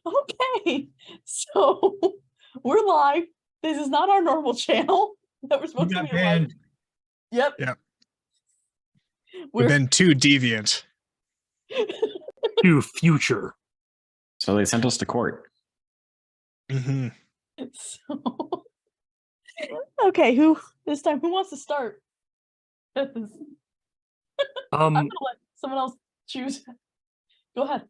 Okay, so we're live. This is not our normal channel that we're supposed to be live. Yep. We've been too deviant. To future. So they sent us to court. Mm-hmm. So, okay, who wants to start? I'm gonna let someone else choose. Go ahead.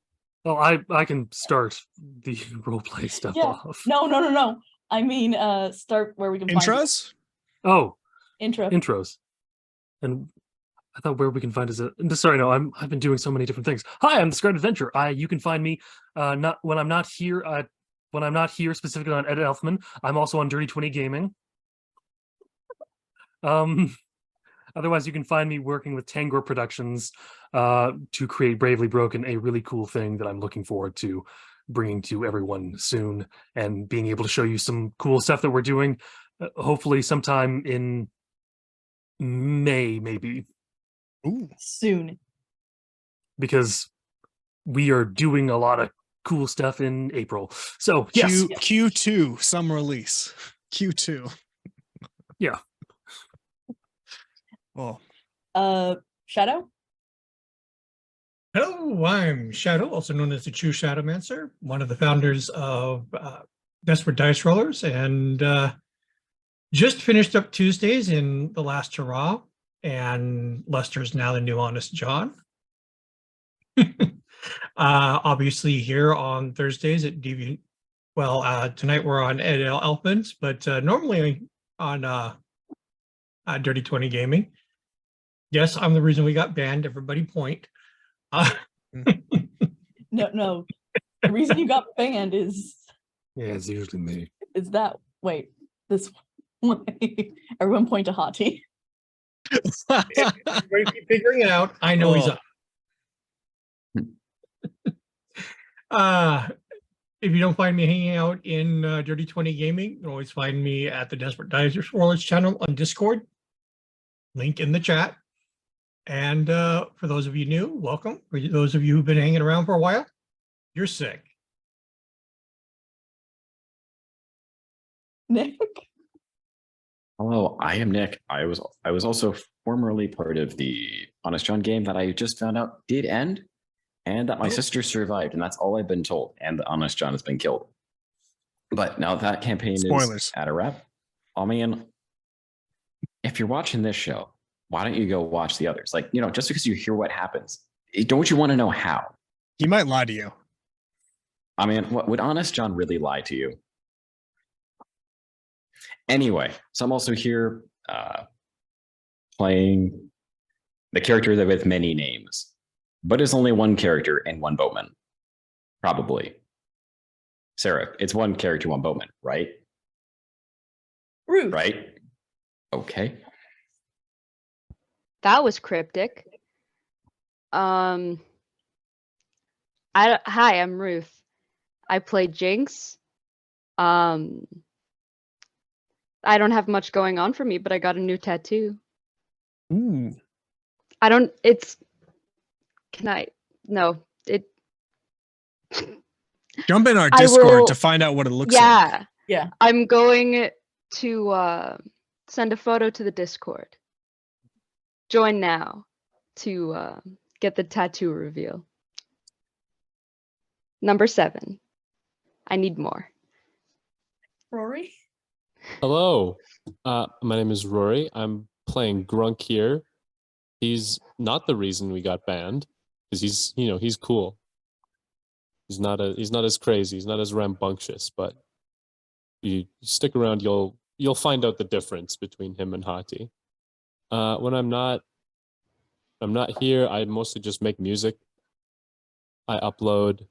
Well, I can start the roleplay stuff off. No. I mean, start where we can Intros? Find intros. And I thought where we can find is sorry, no, I've been doing so many different things. Hi, I'm the Scribed Adventure. You can find me not when I'm not here specifically on Ed Elfman. I'm also on Dirty 20 Gaming. Otherwise, you can find me working with Tangor Productions to create Bravely Broken, a really cool thing that I'm looking forward to bringing to everyone soon and being able to show you some cool stuff that we're doing, hopefully sometime in May, maybe. Ooh. Soon. Because we are doing a lot of cool stuff in April. So, yes. Q2, some release. Q2. Yeah. Well, Shadow? Hello, I'm Shadow, also known as the True Shadowmancer, one of the founders of Desperate Dice Rollers, and just finished up Tuesdays in The Last Hurrah, and Lester's now the new Honest John. Obviously here on Thursdays at Deviant. Well, tonight we're on Ed Elfman's, but normally on Dirty 20 Gaming. Yes, I'm the reason we got banned. Everybody point. No. The reason you got banned is... Yeah, it's usually me. Is that... Wait. This way. Everyone point to Hati. Everybody keep figuring it out. I know he's up. If you don't find me hanging out in Dirty 20 Gaming, you can always find me at the Desperate Dice Rollers channel on Discord. Link in the chat. And for those of you new, welcome. For those of you who've been hanging around for a while, you're sick. Nick? Hello, I am Nick. I was also formerly part of the Honest John game that I just found out did end, and that my sister survived, and that's all I've been told. And the Honest John has been killed. But now that campaign is at a wrap. I mean, if you're watching this show, why don't you go watch the others? Like, just because you hear what happens, don't you want to know how? He might lie to you. I mean, would Honest John really lie to you? Anyway, so I'm also here playing the character with many names, but it's only one character and one boatman. Probably. Sarah, it's one character, one boatman, right? Ruth. Right? Okay. That was cryptic. Hi, I'm Ruth. I play Jinx. I don't have much going on for me, but I got a new tattoo. Ooh. Jump in our Discord to find out what it looks like. Yeah. I'm going to send a photo to the Discord. Join now to get the tattoo reveal. Number 7. I need more. Rory? Hello, my name is Rory. I'm playing Grunk here. He's not the reason we got banned, because he's cool. He's not as crazy. He's not as rambunctious. But you stick around, you'll find out the difference between him and Hati. When I'm not here, I mostly just make music. I upload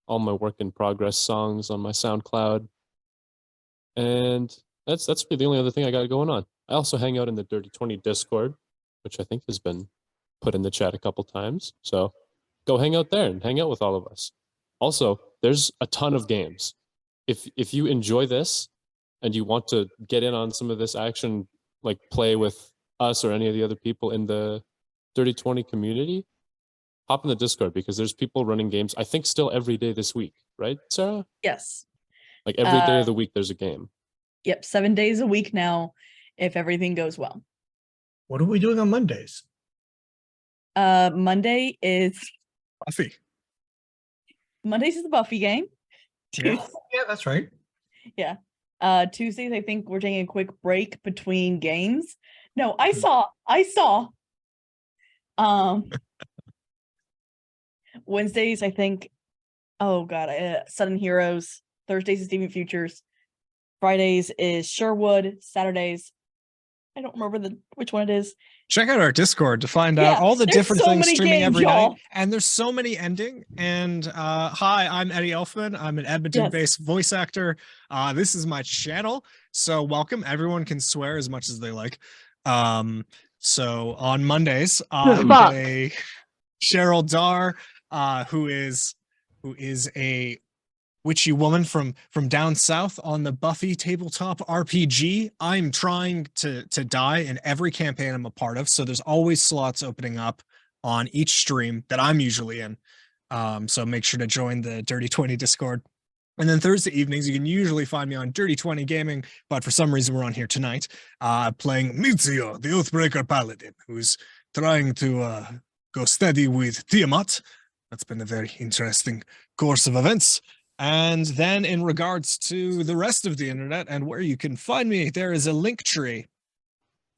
all my work in progress songs on my SoundCloud, and that's really the only other thing I got going on. I also hang out in the Dirty 20 Discord, which I think has been put in the chat a couple times. So go hang out there and hang out with all of us. Also, there's a ton of games. If you enjoy this and you want to get in on some of this action, like play with us or any of the other people in the Dirty 20 community, hop in the Discord because there's people running games. I think still every day this week, right, Sarah? Yes. Like every day of the week, there's a game. Yep, 7 days a week now, if everything goes well. What are we doing on Mondays? Monday is Buffy. Mondays is the Buffy game. Yeah, that's right. Yeah. Tuesdays, I think we're taking a quick break between games. No, I saw. Wednesdays, I think. Oh God, Sudden Heroes. Thursdays is Deviant Futures. Fridays is Sherwood. Saturdays, I don't remember which one it is. Check out our Discord to find out all the different things streaming every night. And there's so many ending. And hi, I'm Eddie Elfman. I'm an Edmonton-based voice actor. This is my channel. So welcome. Everyone can swear as much as they like. So on Mondays, I play Cheryl Dar, who is a witchy woman from down south on the Buffy tabletop RPG. I'm trying to die in every campaign I'm a part of, so there's always slots opening up on each stream that I'm usually in. So make sure to join the Dirty 20 Discord. And then Thursday evenings, you can usually find me on Dirty 20 Gaming, but for some reason we're on here tonight, playing Mizio, the Oathbreaker Paladin, who's trying to go steady with Tiamat. That's been a very interesting course of events. And then in regards to the rest of the internet and where you can find me, there is a link tree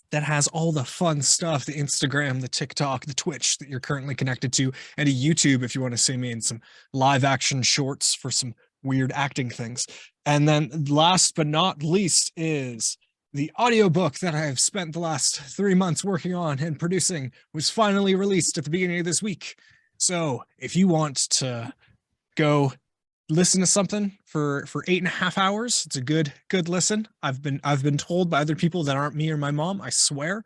that has all the fun stuff, the Instagram, the TikTok, the Twitch that you're currently connected to, and a YouTube if you want to see me in some live action shorts for some weird acting things. And then last but not least is the audiobook that I've spent the last 3 months working on and producing was finally released at the beginning of this week. So if you want to go listen to something for 8.5 hours, it's a good listen. I've been told by other people that aren't me or my mom, I swear.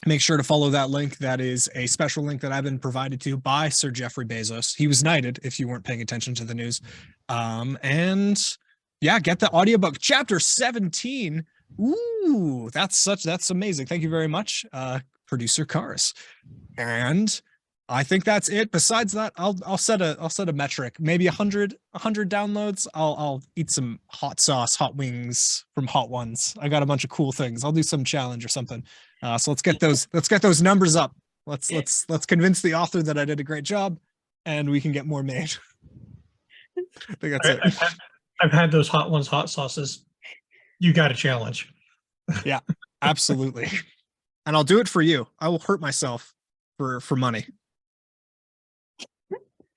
Make sure to follow that link. That is a special link that I've been provided to by Sir Jeffrey Bezos. He was knighted, if you weren't paying attention to the news. And yeah, get the audiobook, chapter 17. Ooh, that's amazing. Thank you very much, producer Karis. And I think that's it. Besides that, I'll set a metric, maybe 100 downloads. I'll eat some hot sauce, hot wings from Hot Ones. I got a bunch of cool things. I'll do some challenge or something. So let's get those numbers up. Let's convince the author that I did a great job, and we can get more made. I think that's it. I've had those Hot Ones hot sauces. You got a challenge. Yeah, absolutely. And I'll do it for you. I will hurt myself for money.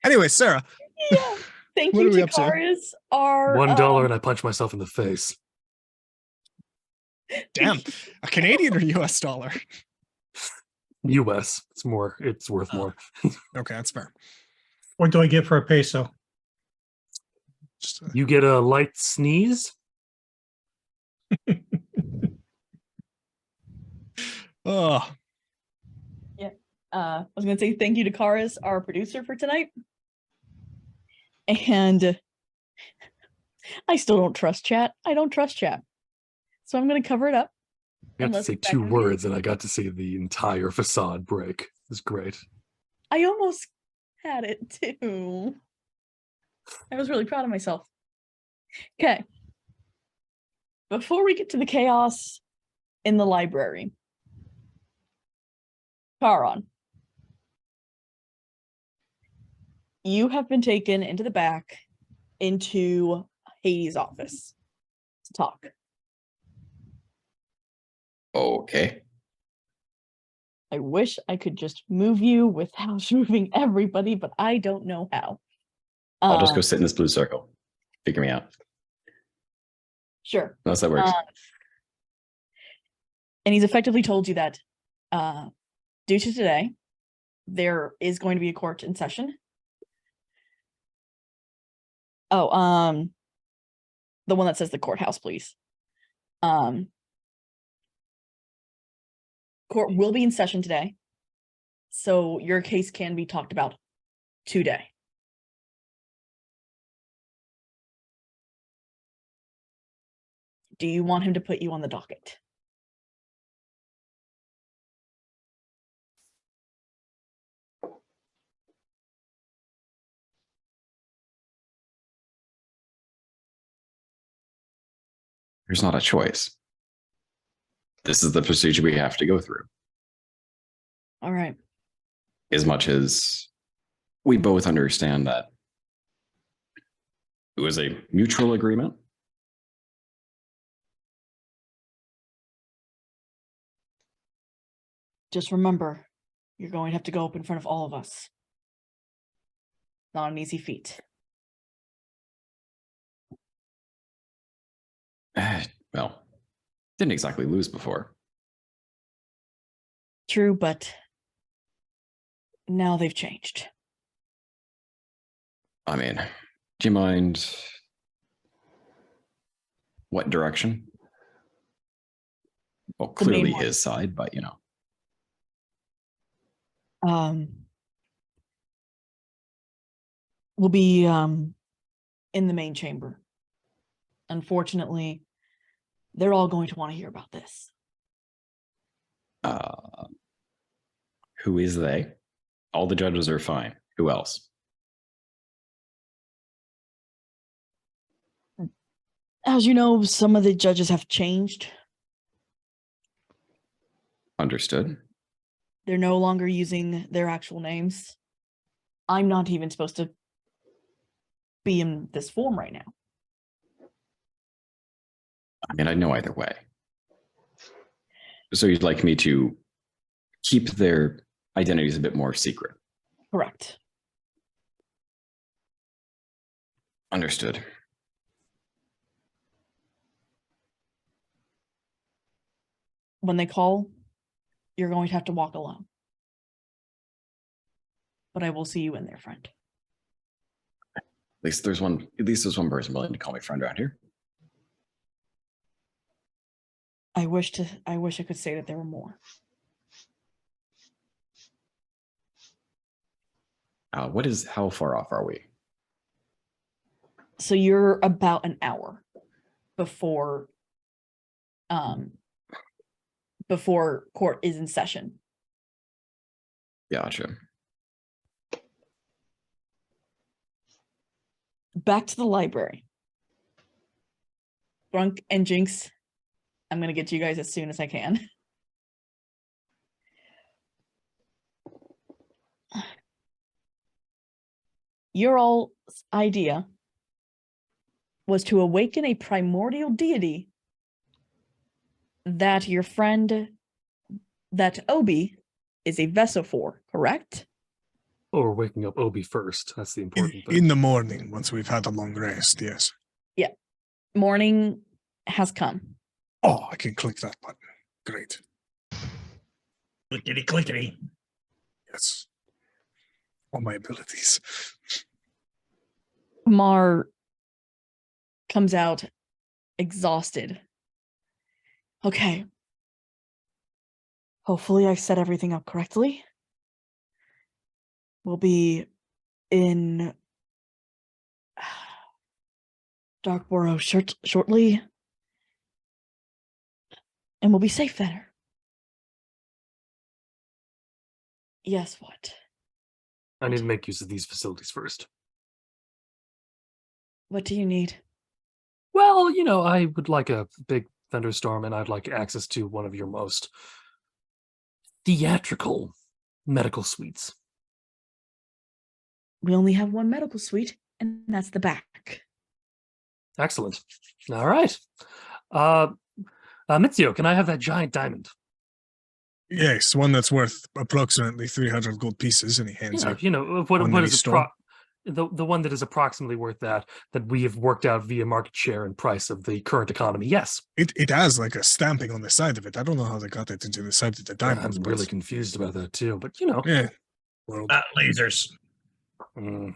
Anyway, Sarah. Yeah. Thank you to Karis. $1 and I punch myself in the face. Damn. A Canadian or US dollar? US. It's worth more. Okay, that's fair. What do I get for a peso? You get a light sneeze. Oh. Yeah. I was gonna say thank you to Karis, our producer for tonight. And I still don't trust chat. I don't trust chat. So I'm gonna cover it up. You have to say 2 words and I got to see the entire facade break. It was great. I almost had it too. I was really proud of myself. Okay. Before we get to the chaos in the library, Charon, you have been taken into the back into Hades' office to talk. Okay. I wish I could just move you without moving everybody, but I don't know how. I'll just go sit in this blue circle. Figure me out. Sure. Unless that works. And he's effectively told you that due to today, there is going to be a court in session. Oh, the one that says the courthouse, please. Court will be in session today, so your case can be talked about today. Do you want him to put you on the docket? There's not a choice. This is the procedure we have to go through. All right. As much as we both understand that it was a mutual agreement. Just remember, you're going to have to go up in front of all of us. Not an easy feat. Well, didn't exactly lose before. True, but now they've changed. I mean, do you mind what direction? Well, clearly his side, but you know. We'll be in the main chamber. Unfortunately, they're all going to want to hear about this. Who is they? All the judges are fine. Who else? As you know, some of the judges have changed. Understood. They're no longer using their actual names. I'm not even supposed to be in this form right now. I mean, I know either way. So you'd like me to keep their identities a bit more secret? Correct. Understood. When they call, you're going to have to walk alone. But I will see you in there, friend. At least there's one person willing to call me friend around here. I wish I could say that there were more. How far off are we? So you're about an hour before court is in session. Gotcha. Back to the library. Grunk and Jinx, I'm going to get to you guys as soon as I can. Your all's idea was to awaken a primordial deity that your friend, that Obi, is a vessel for, correct? Or waking up Obi first. That's the important thing. In the morning, once we've had a long rest, yes. Yeah. Morning has come. Oh, I can click that button. Great. Clickety clickety. Yes. All my abilities. Mar comes out exhausted. Okay. Hopefully I set everything up correctly. We'll be in Darkborough shortly. And we'll be safe there. Yes, what? I need to make use of these facilities first. What do you need? Well, you know, I would like a big thunderstorm, and I'd like access to one of your most theatrical medical suites. We only have one medical suite, and that's the back. Excellent. All right. Mitsuo, can I have that giant diamond? Yes, one that's worth approximately 300 gold pieces, and he hands Yeah, out. you know, what is the one that is approximately worth that we have worked out via market share and price of the current economy? Yes. It has like a stamping on the side of it. I don't know how they got it into the side of the diamond. I'm really confused about that too, but you know. Yeah. Well, Lasers. All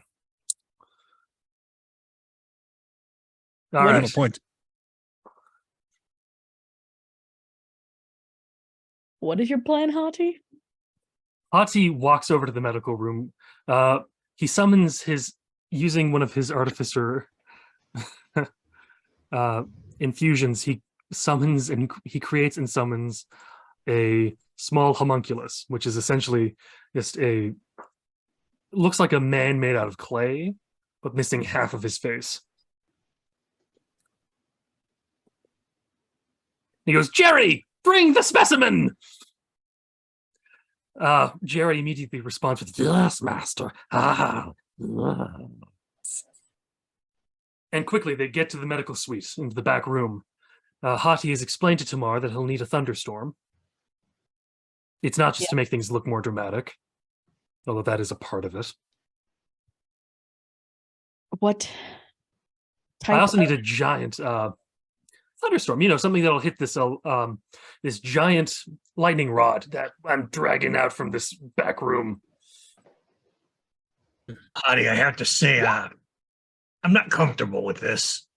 right. right. Point. What is your plan, Hati? Hati walks over to the medical room. He summons using one of his artificer infusions. He summons and he creates and summons a small homunculus, which is essentially just looks like a man made out of clay, but missing half of his face. He goes, Jerry, bring the specimen. Jerry immediately responds with, yes, master. And quickly they get to the medical suite, into the back room. Hati has explained to Tamar that he'll need a thunderstorm. It's not just to make things look more dramatic, although that is a part of it. What type I also need a giant thunderstorm, something that'll hit this this giant lightning rod that I'm dragging out from this back room. Hadi, I have to say, I'm not comfortable with this.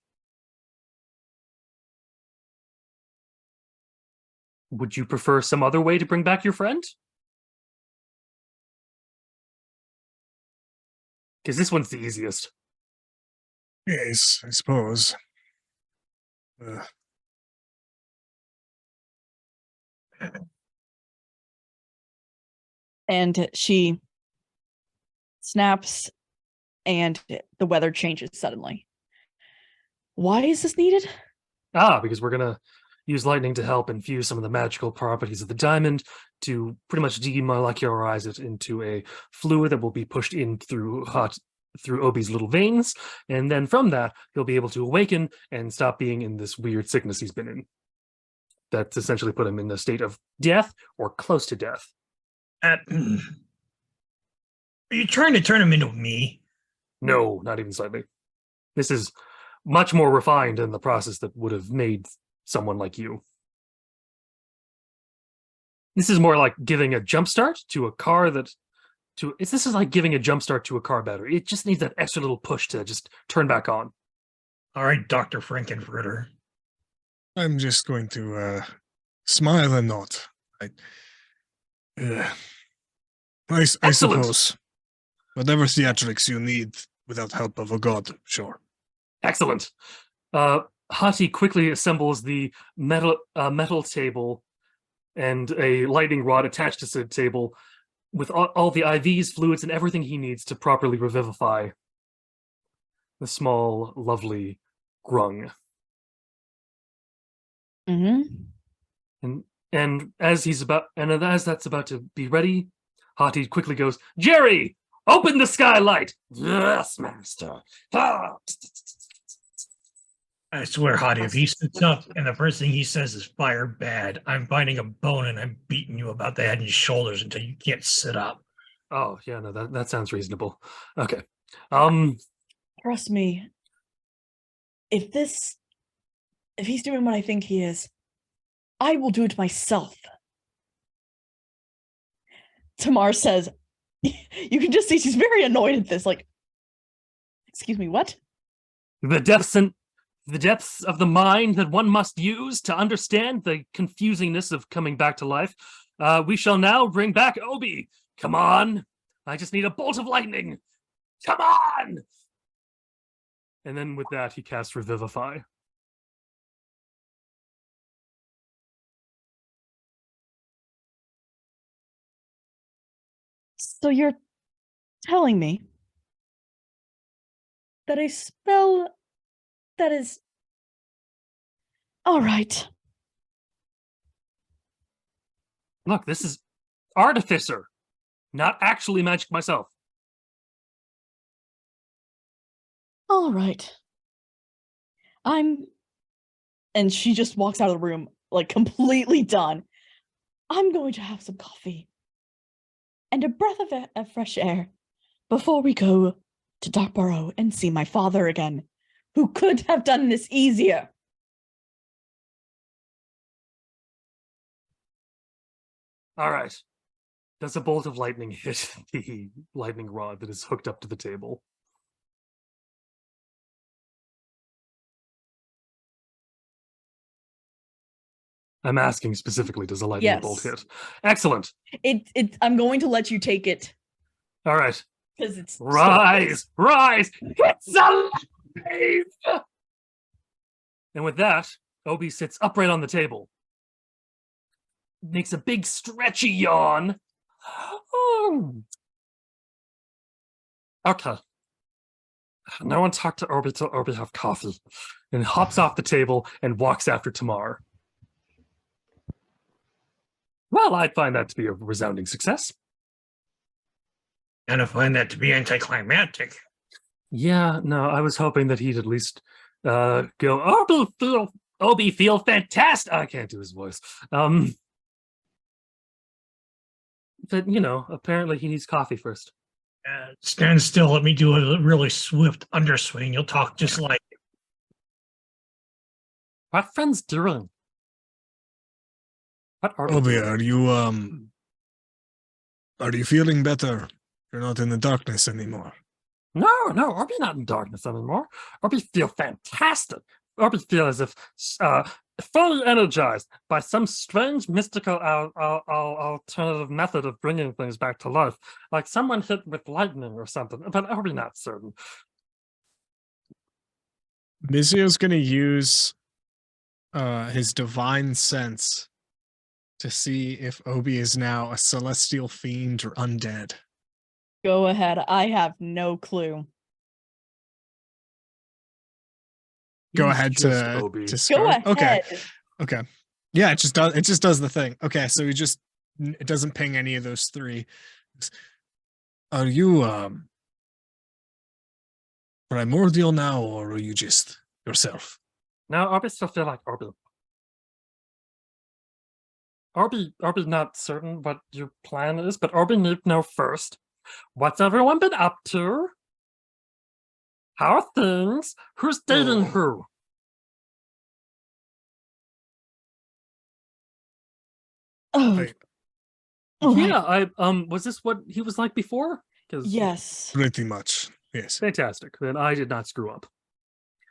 Would you prefer some other way to bring back your friend? Because this one's the easiest. Yes, I suppose. And she snaps, and the weather changes suddenly. Why is this needed? Because we're going to use lightning to help infuse some of the magical properties of the diamond to pretty much demolecularize it into a fluid that will be pushed in through Obi's little veins. And then from that, he'll be able to awaken and stop being in this weird sickness he's been in. That's essentially put him in a state of death or close to death. Are you trying to turn him into me? No, not even slightly. This is much more refined than the process that would have made someone like you. This is more like giving a jump start to a car this is like giving a jump start to a car battery. It just needs that extra little push to just turn back on. All right, Dr. Frankenfurter. I'm just going to smile and nod. I suppose. Whatever theatrics you need without help of a god, sure. Excellent. Hati quickly assembles the metal table and a lightning rod attached to said table with all the IVs, fluids, and everything he needs to properly revivify the small, lovely grung. Mm-hmm. And as that's about to be ready, Hati quickly goes, Jerry, open the skylight. Yes, master. I swear, Hadi, if he sits up and the first thing he says is fire bad, I'm finding a bone and I'm beating you about the head and shoulders until you can't sit up. Oh, yeah, no, that sounds reasonable. Okay. Trust me. If he's doing what I think he is, I will do it myself. Tamar says, you can just see she's very annoyed at this, like, excuse me, what? The depths of the mind that one must use to understand the confusingness of coming back to life. We shall now bring back Obi. Come on. I just need a bolt of lightning. Come on. And then with that, he casts Revivify. So you're telling me that a spell that is all right. Look, this is Artificer, not actually magic myself. All right. And she just walks out of the room, like completely done. I'm going to have some coffee and a breath of fresh air before we go to Darkborough and see my father again, who could have done this easier. All right. Does a bolt of lightning hit the lightning rod that is hooked up to the table? I'm asking specifically, does a lightning bolt hit? Excellent. I'm going to let you take it. All right. Because it's rise. It's alive! And with that, Obi sits upright on the table. Makes a big stretchy yawn. Okay. No one talked to Obi till Obi have coffee. And hops off the table and walks after Tamar. Well, I find that to be a resounding success. And I find that to be anticlimactic. Yeah, no, I was hoping that he'd at least go, Obi feel fantastic. I can't do his voice. But apparently he needs coffee first. Stand still. Let me do a really swift underswing. You'll talk just like. What friend's doing? What are Obi, are you feeling better? You're not in the darkness anymore. No, Obi not in darkness anymore. Obi feel fantastic. Obi feel as if fully energized by some strange mystical alternative method of bringing things back to life, like someone hit with lightning or something. But Obi not certain. Mizio's going to use his divine sense to see if Obi is now a celestial fiend or undead. Go ahead. I have no clue. Go ahead to Go ahead. Okay. Yeah, it just does the thing. Okay, so it doesn't ping any of those three. Are you primordial now, or are you just yourself? No, Obi still feel like Obi. Obi not certain what your plan is, but Obi need to know first. What's everyone been up to? How are things? Who's dating who? Oh. Yeah, was this what he was like before? Yes. Pretty much. Yes. Fantastic. Then I did not screw up.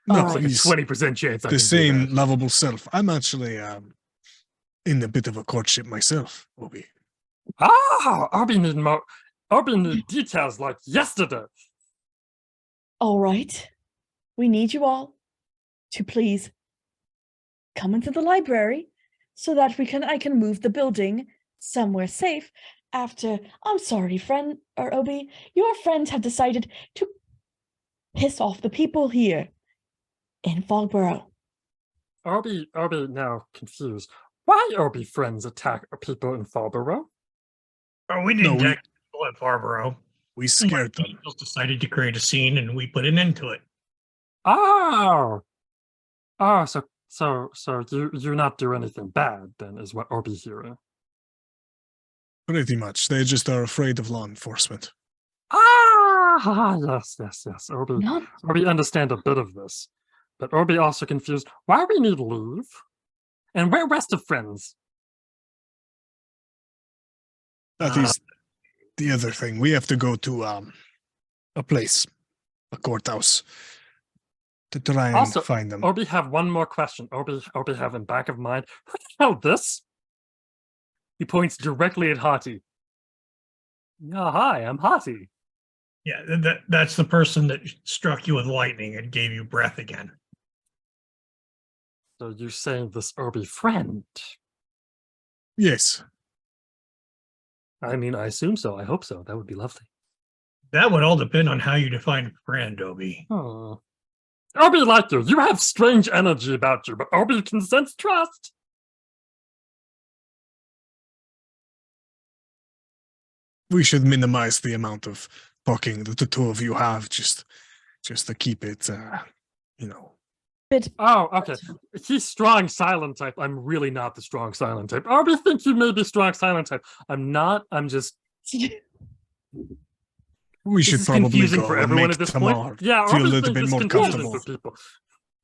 No, like he's a 20% chance I the can same do that. lovable self. I'm actually in a bit of a courtship myself, Obi. Obi need details like yesterday. All right. We need you all to please come into the library so that I can move the building somewhere safe after, I'm sorry, friend, or Obi, your friends have decided to piss off the people here in Fogborough. Obi now confused. Why Obi friends attack people in Fogborough? Oh, we didn't attack people at Fogborough. We scared them. We decided to create a scene and we put an end to it. So you not do anything bad then, is what Obi hearing. Pretty much. They just are afraid of law enforcement. Yes. Obi understand a bit of this. But Obi also confused. Why we need leave? And where rest of friends? That is the other thing. We have to go to a place, a courthouse, to try and Also, find them. Obi have one more question. Obi have in back of mind. Who the hell this? He points directly at Hati. Yeah, hi, I'm Hati. Yeah, that's the person that struck you with lightning and gave you breath again. So you're saying this Obi friend? Yes. I mean, I assume so. I hope so. That would be lovely. That would all depend on how you define friend, Obi. Obi like you. You have strange energy about you, but Obi can sense trust. We should minimize the amount of talking that the two of you have, just to keep it, Okay. He's strong silent type. I'm really not the strong silent type. Obi think you may be strong silent type. I'm not. I'm just. We should probably confusing go for and everyone make at this Tamar point. Yeah, feel a Obi little think bit it's more confusing comfortable. for people.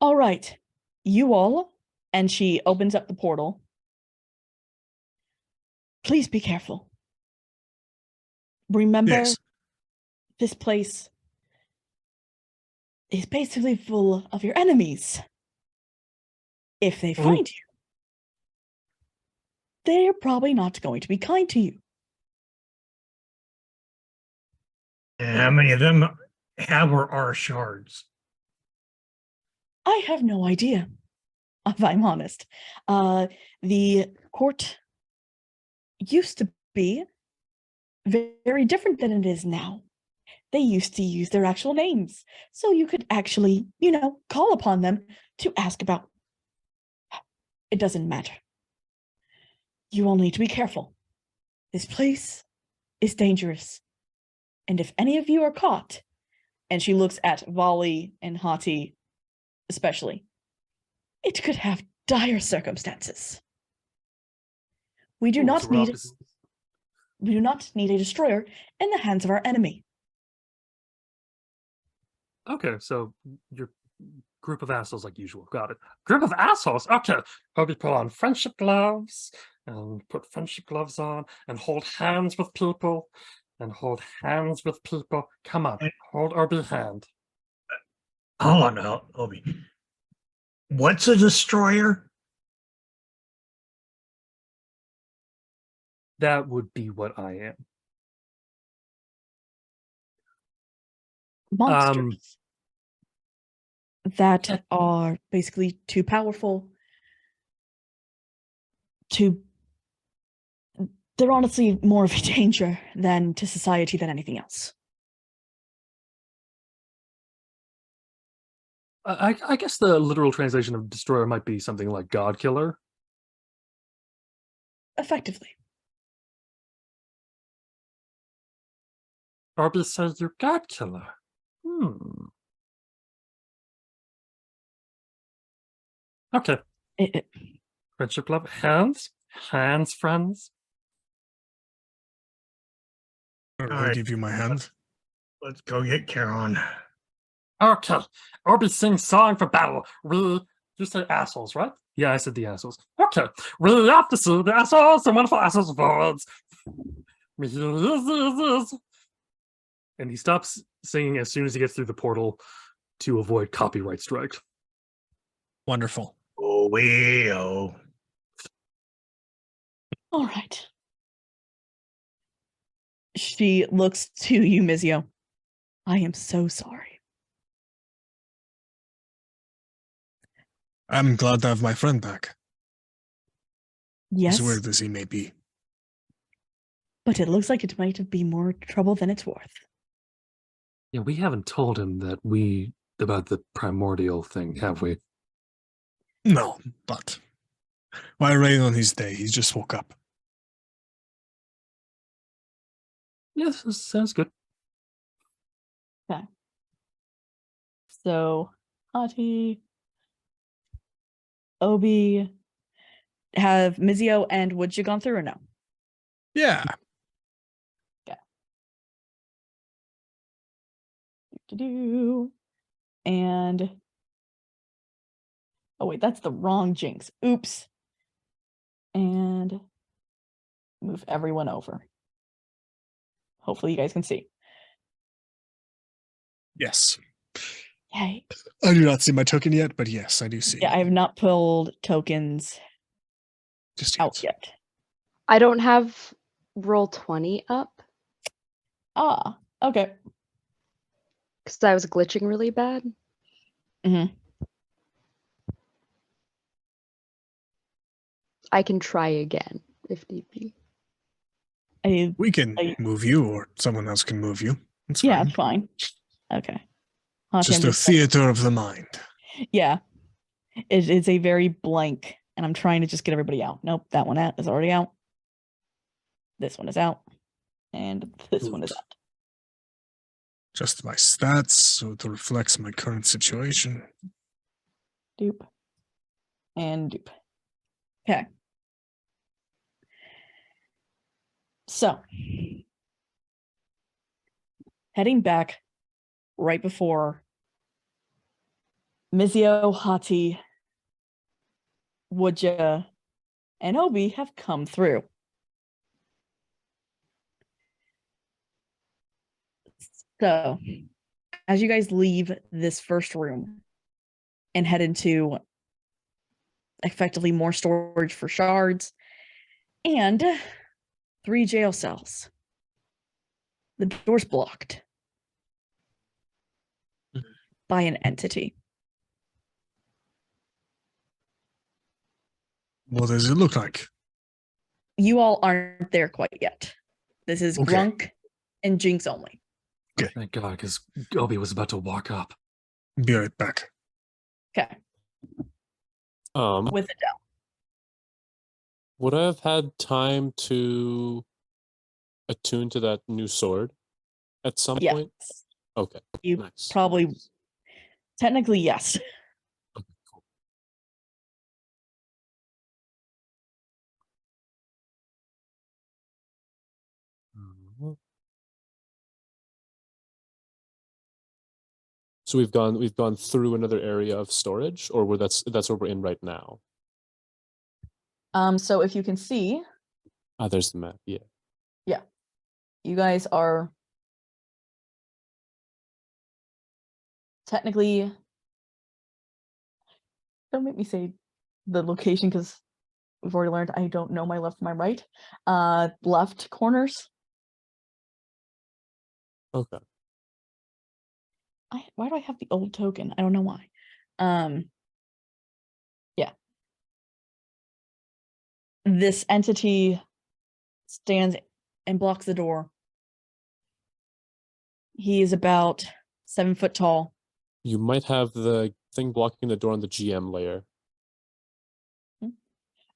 All right. You all, and she opens up the portal. Please be careful. Remember, this place is basically full of your enemies. If they find you, they're probably not going to be kind to you. And how many of them have or are shards? I have no idea, if I'm honest. The court used to be very different than it is now. They used to use their actual names, so you could actually, call upon them to ask about. It doesn't matter. You all need to be careful. This place is dangerous. And if any of you are caught, and she looks at Volley and Hati especially, it could have dire circumstances. We do not need a destroyer in the hands of our enemy. Okay, so your group of assholes like usual. Got it. Group of assholes? Okay. Hope you put on friendship gloves and put friendship gloves on and hold hands with people and hold hands with people. Come on, hold Obi's hand. Hold on now, Obi. What's a destroyer? That would be what I am. Monsters that are basically too powerful to... They're honestly more of a danger to society than anything else. I guess the literal translation of destroyer might be something like God Killer. Effectively. Obi says you're God Killer. Okay. Friendship glove. Hands? Hands, friends? I'll give you my hand. Let's go get Charon. Okay. Obi sings song for battle. You said assholes, right? Yeah, I said the assholes. Okay. We have to see the assholes, the wonderful assholes forwards. And he stops singing as soon as he gets through the portal to avoid copyright strike. Wonderful. Oh, we-oh. All right. She looks to you, Mizio. I am so sorry. I'm glad to have my friend back. Yes. As weird as he may be. But it looks like it might be more trouble than it's worth. Yeah, we haven't told him about the primordial thing, have we? No, but why rain on his day? He just woke up. Yes, sounds good. Okay. So, Hati, Obi, have Mizio and Woodja gone through or no? Yeah. And oh wait, that's the wrong Jinx. Oops. And move everyone over. Hopefully you guys can see. Yes. Yay. I do not see my token yet, but yes, I do see. Yeah, I have not pulled tokens just out yet. I don't have Roll20 up. Ah, okay. Because I was glitching really bad. Mm-hmm. I can try again if need be. We can move you, or someone else can move you. It's yeah, fine. It's fine. Okay. Just a theater of the mind. Yeah. It's a very blank, and I'm trying to just get everybody out. Nope, that one is already out. This one is out. And this one is out. Just my stats, so it reflects my current situation. Dupe. And dupe. Okay. So, heading back right before Mizio, Hati, Woodja, and Obi have come through. So, as you guys leave this first room and head into effectively more storage for shards and 3 jail cells, the door's blocked by an entity. What does it look like? You all aren't there quite yet. This is Grunk and Jinx only. Okay. Thank God, because Obi was about to walk up. Be right back. Okay. With it down. Would I have had time to attuned to that new sword at some point? Okay. You nice. probably, technically, yes. Okay, cool. So we've gone through another area of storage, or that's where we're in right now. So if you can see, There's the map. Yeah. yeah, you guys are technically. Don't make me say the location because we've already learned I don't know my left from my right. Left corners. Okay. Why do I have the old token? I don't know why. Yeah. This entity stands and blocks the door. He is about 7 foot tall. You might have the thing blocking the door on the GM layer.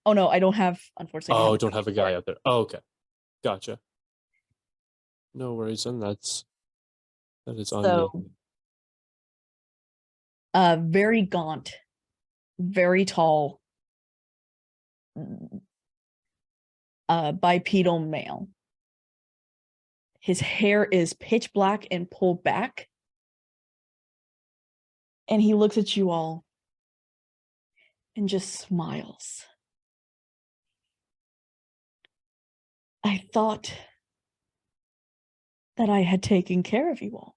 Oh no, I don't have, unfortunately. Oh, don't have a guy out there. Oh, okay. Gotcha. No worries, and that is on me. Very gaunt, very tall, bipedal male. His hair is pitch black and pulled back. And he looks at you all and just smiles. I thought that I had taken care of you all.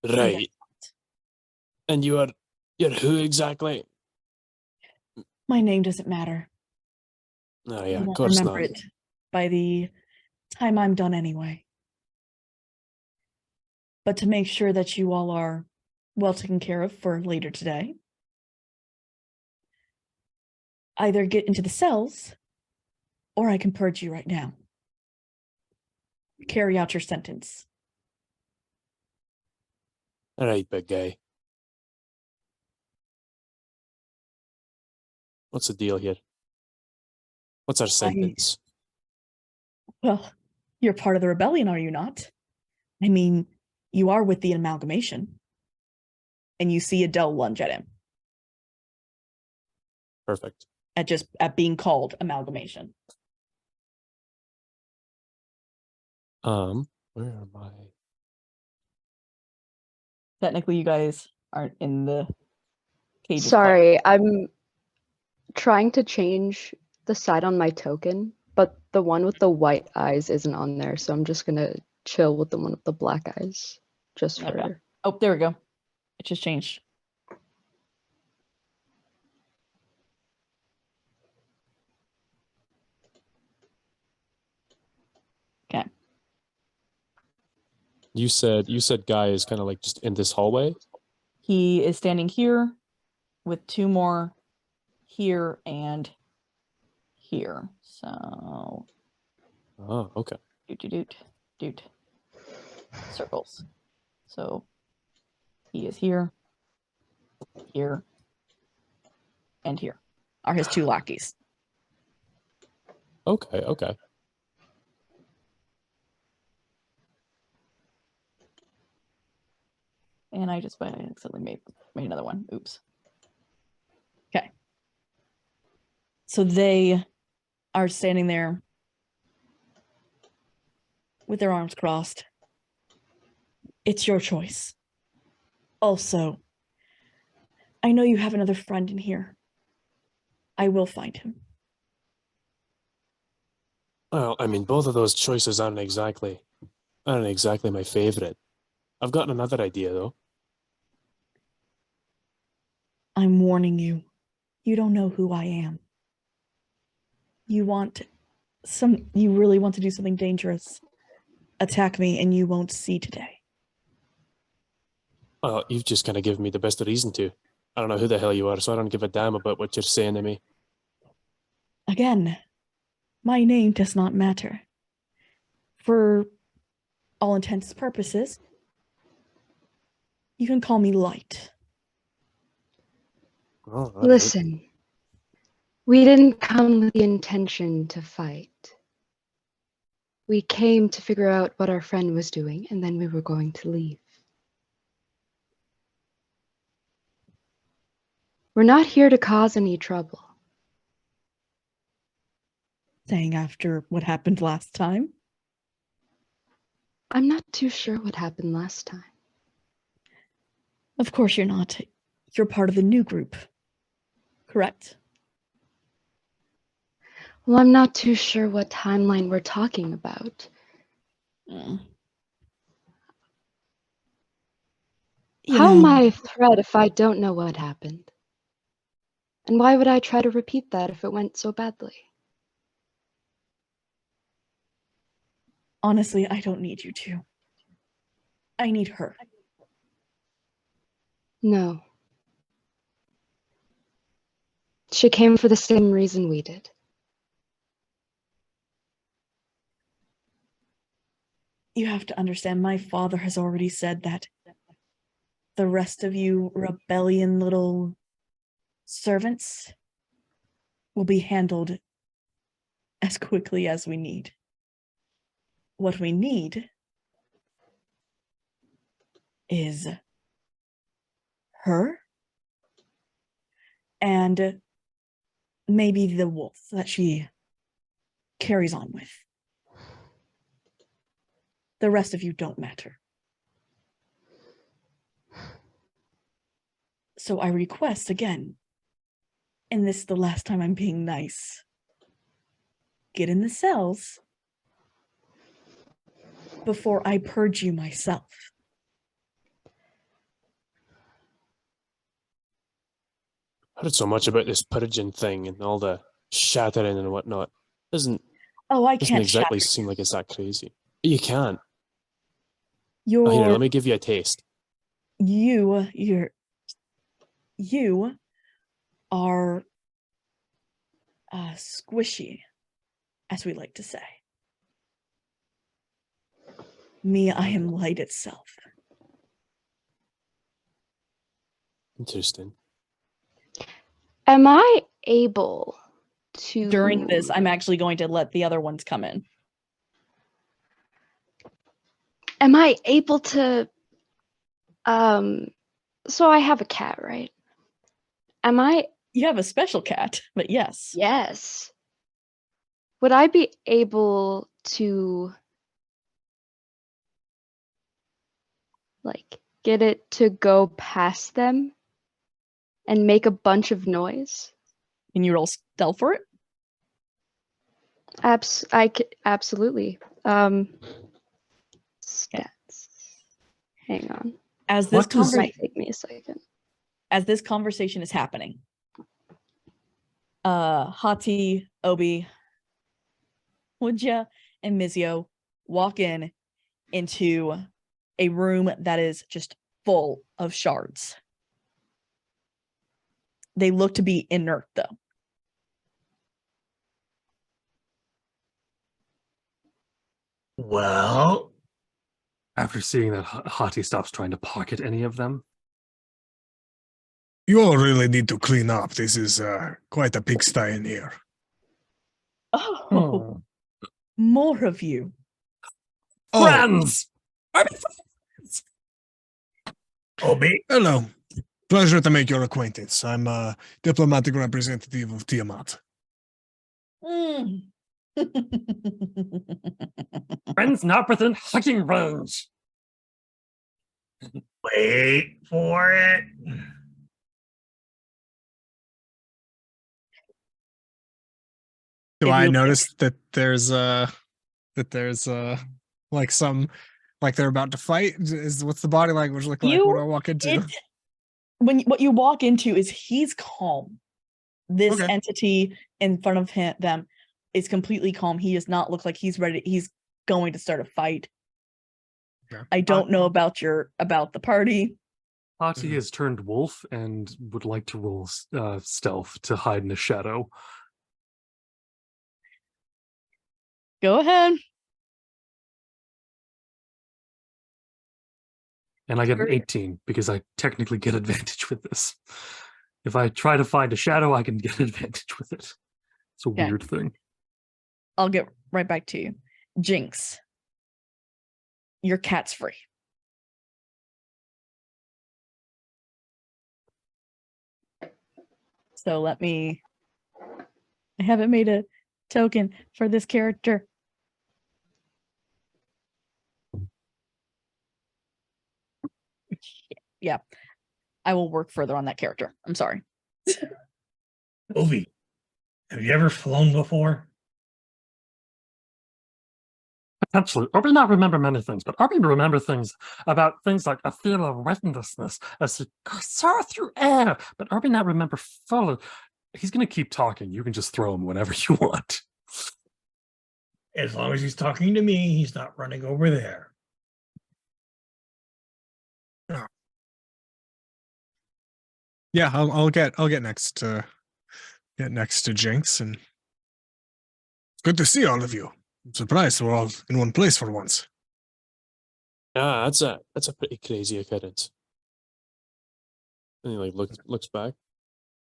Right. And you're who exactly? My name doesn't matter. Oh yeah, You of won't course remember not. it by the time I'm done anyway. But to make sure that you all are well taken care of for later today, either get into the cells or I can purge you right now. Carry out your sentence. All right, big guy. What's the deal here? What's our sentence? Well, you're part of the rebellion, are you not? I mean, you are with the amalgamation. And you see Adele lunge at him. Perfect. At being called amalgamation. Where am I? Technically, you guys aren't in the cage. Sorry, I'm trying to change the side on my token, but the one with the white eyes isn't on there, so I'm just gonna chill with the one with the black eyes. Just for Okay. Oh, there we go. It just changed. Okay. You said guy is kind of like just in this hallway? He is standing here with 2 more here and here. So Oh, okay. Doot. Circles. So he is here, here, and here are his 2 lackeys. Okay. And I just accidentally made another one. Oops. Okay. So they are standing there with their arms crossed. It's your choice. Also, I know you have another friend in here. I will find him. Well, I mean, both of those choices aren't exactly my favorite. I've got another idea though. I'm warning you. You don't know who I am. You really want to do something dangerous. Attack me and you won't see today. Well, you've just kind of given me the best reason to. I don't know who the hell you are, so I don't give a damn about what you're saying to me. Again, my name does not matter. For all intents and purposes, you can call me Light. Oh, Listen, We didn't come with the intention to fight. We came to figure out what our friend was doing, and then we were going to leave. We're not here to cause any trouble. Saying after what happened last time? I'm not too sure what happened last time. Of course you're not. You're part of the new group, correct? Well, I'm not too sure what timeline we're talking about. How am I a threat if I don't know what happened? And why would I try to repeat that if it went so badly? Honestly, I don't need you to. I need her. No. She came for the same reason we did. You have to understand, my father has already said that the rest of you rebellion little servants will be handled as quickly as we need. What we need is her and maybe the wolf that she carries on with. The rest of you don't matter. So I request again, and this is the last time I'm being nice, get in the cells before I purge you myself. I heard so much about this purging thing and all the shattering and whatnot. Doesn't exactly seem like it's that crazy. You can't. Here, let me give you a taste. You are squishy, as we like to say. Me, I am light itself. Interesting. Am I able to... During this, I'm actually going to let the other ones come in. Am I able to... So I have a cat, right? You have a special cat, but yes. Yes. Would I be able to, like, get it to go past them and make a bunch of noise? Can you roll stealth for it? Absolutely. Stats. Hang on. As this might take me a second. As this conversation is happening, Hati, Obi, Wunja, and Mizio walk into a room that is just full of shards. They look to be inert, though. Well, after seeing that, Hati stops trying to pocket any of them. You all really need to clean up. This is quite a pigsty in here. Oh, more of you. Friends! Are we friends? Obi, hello. Pleasure to make your acquaintance. I'm a diplomatic representative of Tiamat. Friends not within hugging range. wait for it. Do I notice that there's like some, like they're about to fight? What's the body language look like when I walk into? What you walk into is he's calm. This entity in front of them is completely calm. He does not look like he's ready. He's going to start a fight. Yeah. I don't know about the party. Hati has turned wolf and would like to roll stealth to hide in the shadow. Go ahead. And I get an 18 because I technically get advantage with this. If I try to find a shadow, I can get advantage with it. It's a weird thing. I'll get right back to you. Jinx, your cat's free. So I haven't made a token for this character. Yeah, I will work further on that character. I'm sorry. Ovi, have you ever flown before? Potentially. Or may not remember many things, but Arby remember things about things like a feel of restlessness as he soar through air, but Arby not remember fully. He's going to keep talking. You can just throw him whenever you want. As long as he's talking to me, he's not running over there. Yeah, I'll get next to Jinx, and it's good to see all of you. I'm surprised we're all in one place for once. Yeah, that's a pretty crazy occurrence. And he like looks back.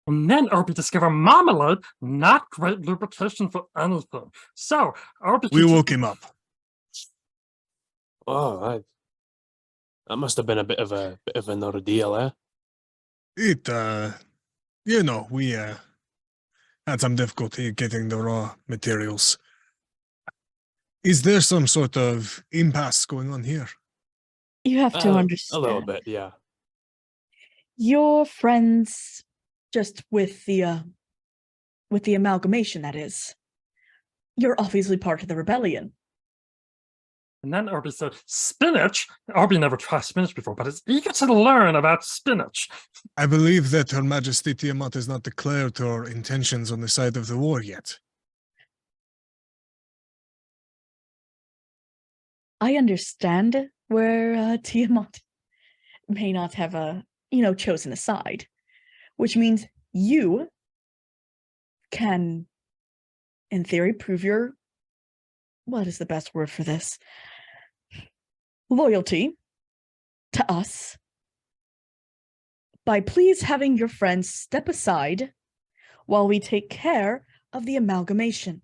And then Arby discovered marmalade, not great lubrication for anything. So Arby, we woke him up. Oh, that must have been a bit of an ordeal, eh? It we had some difficulty getting the raw materials. Is there some sort of impasse going on here? You have to understand. A little bit, yeah. Your friends, just with the amalgamation, that is. You're obviously part of the rebellion. And then Arby said, spinach? Arby never tried spinach before, but is eager to learn about spinach. I believe that Her Majesty Tiamat has not declared her intentions on the side of the war yet. I understand where Tiamat may not have chosen a side, which means you can, in theory, prove your, what is the best word for this? Loyalty to us by please having your friends step aside while we take care of the amalgamation.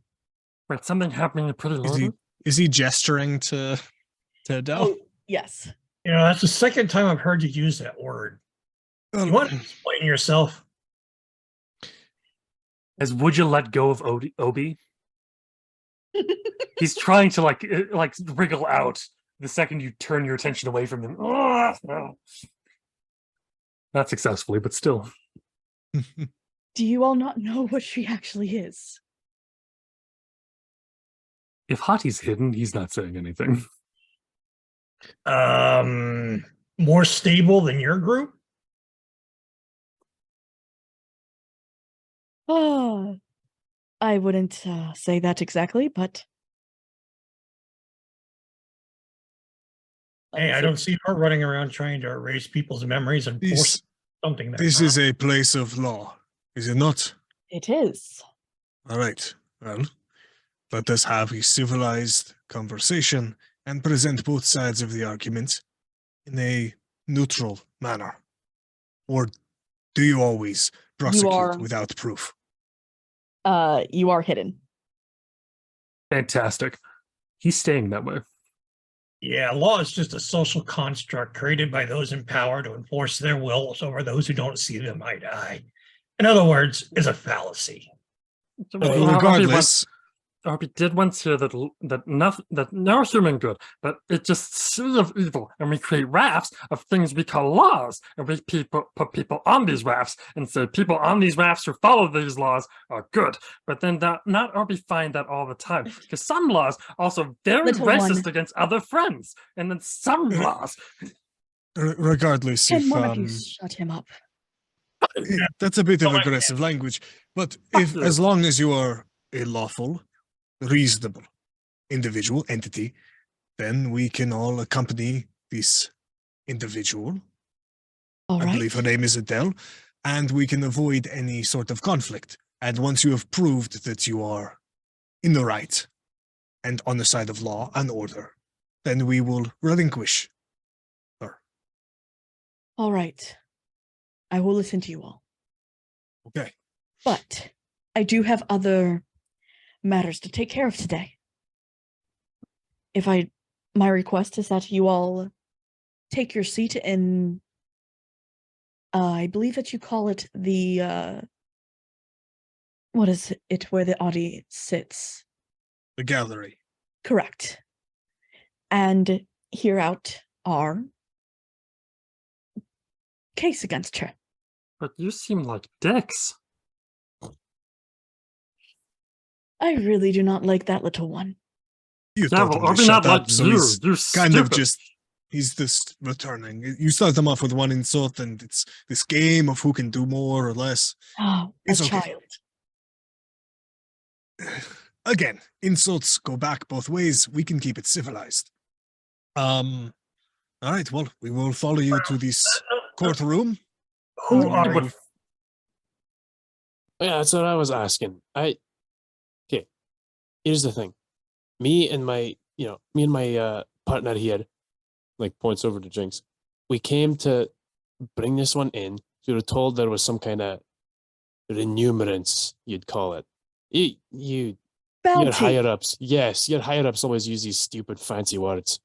Wait, something happening to Pretty Lady? Is he gesturing to Adele? Oh, yes. That's the second time I've heard you use that word. You want to explain yourself? As would you let go of Obi? He's trying to like wriggle out the second you turn your attention away from him. Not successfully, but still. Do you all not know what she actually is? If Hati's hidden, he's not saying anything. More stable than your group? Oh, I wouldn't say that exactly, but... Hey, I don't see her running around trying to erase people's memories and force something there. This is a place of law, is it not? It is. All right. Well, let us have a civilized conversation and present both sides of the argument in a neutral manner. Or do you always prosecute without proof? You are hidden. Fantastic. He's staying that way. Yeah, law is just a social construct created by those in power to enforce their wills over those who don't see them eye to eye. In other words, is a fallacy. Regardless, Arby did once hear that no human good, but it's just sea of evil, and we create rafts of things we call laws, and we put people on these rafts and say people on these rafts who follow these laws are good. But then not Arby find that all the time, because some laws also very racist against other friends, and then some laws. Regardless, Can one of you shut him up? That's a bit of aggressive language, but as long as you are a lawful, reasonable individual entity, then we can all accompany this individual. I believe her name is Adele, and we can avoid any sort of conflict. And once you have proved that you are in the right and on the side of law and order, then we will relinquish her. All right. I will listen to you all. Okay. But I do have other matters to take care of today. My request is that you all take your seat in, I believe that you call it the, what is it where the audience sits? The gallery. Correct. And hear out our case against her. But you seem like dicks. I really do not like that little one. You Yeah, told well, him to Obi shut not up, like so you. he's You're kind of stupid. just, he's just returning. You start them off with one insult, and it's this game of who can do more or less. Oh, a It's okay. child. Again, insults go back both ways. We can keep it civilized. All right, well, we will follow you to this courtroom. Who Alright. are you? Yeah, that's what I was asking. Okay. Here's the thing. Me and my partner here, like points over to Jinx. We came to bring this one in. We were told there was some kind of remunerance, you'd call it. Your Bounty. higher ups. Yes, your higher ups always use these stupid fancy words.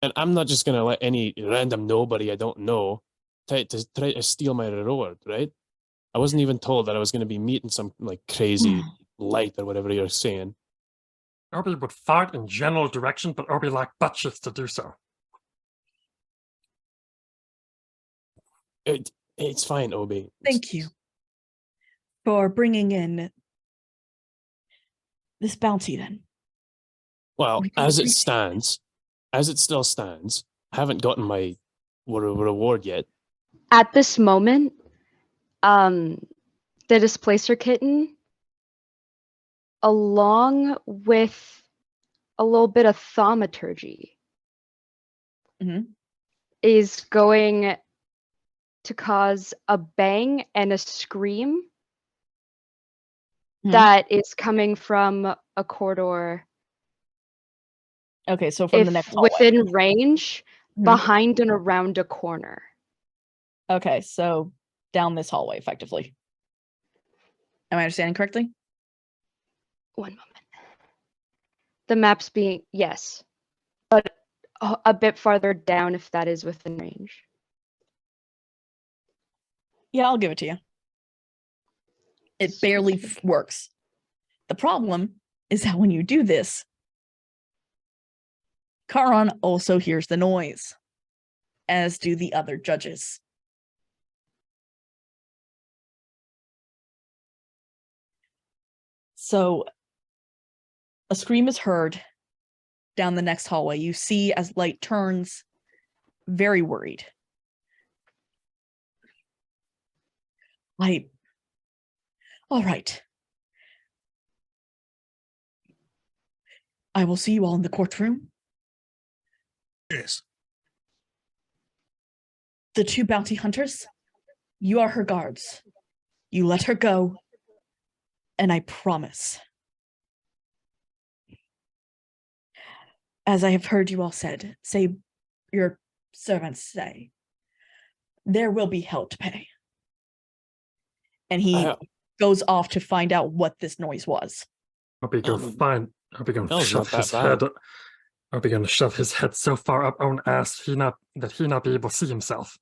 And I'm not just gonna let any random nobody I don't know try to steal my reward, right? I wasn't even told that I was gonna be meeting some like crazy light or whatever you're saying. Obi would fart in general direction, but Obi lacked butt cheeks to do so. It's fine, Obi. Thank you for bringing in this bounty then. Well, We do as it appreciate stands, as it still stands, I haven't gotten my reward yet. At this moment, the displacer kitten, along with a little bit of thaumaturgy, Mhm. is going to cause a bang and a scream that is coming from a corridor. Okay, so from the next hallway. Within range, Mhm. behind and around a corner. Okay, so down this hallway, effectively. Am I understanding correctly? One moment. The map's being, yes, but a bit farther down if that is within range. Yeah, I'll give it to you. It barely works. The problem is that when you do this, Charon also hears the noise, as do the other judges. So a scream is heard down the next hallway. You see as Light turns, very worried. All right. I will see you all in the courtroom. Yes. The two bounty hunters, you are her guards. You let her go, and I promise, as I have heard you all say your servants say, there will be hell to pay. And he goes off to find out what this noise was. Obi go find. Obi gonna shove not that his bad. head. Obi gonna shove his head so far up own ass he not be able to see himself.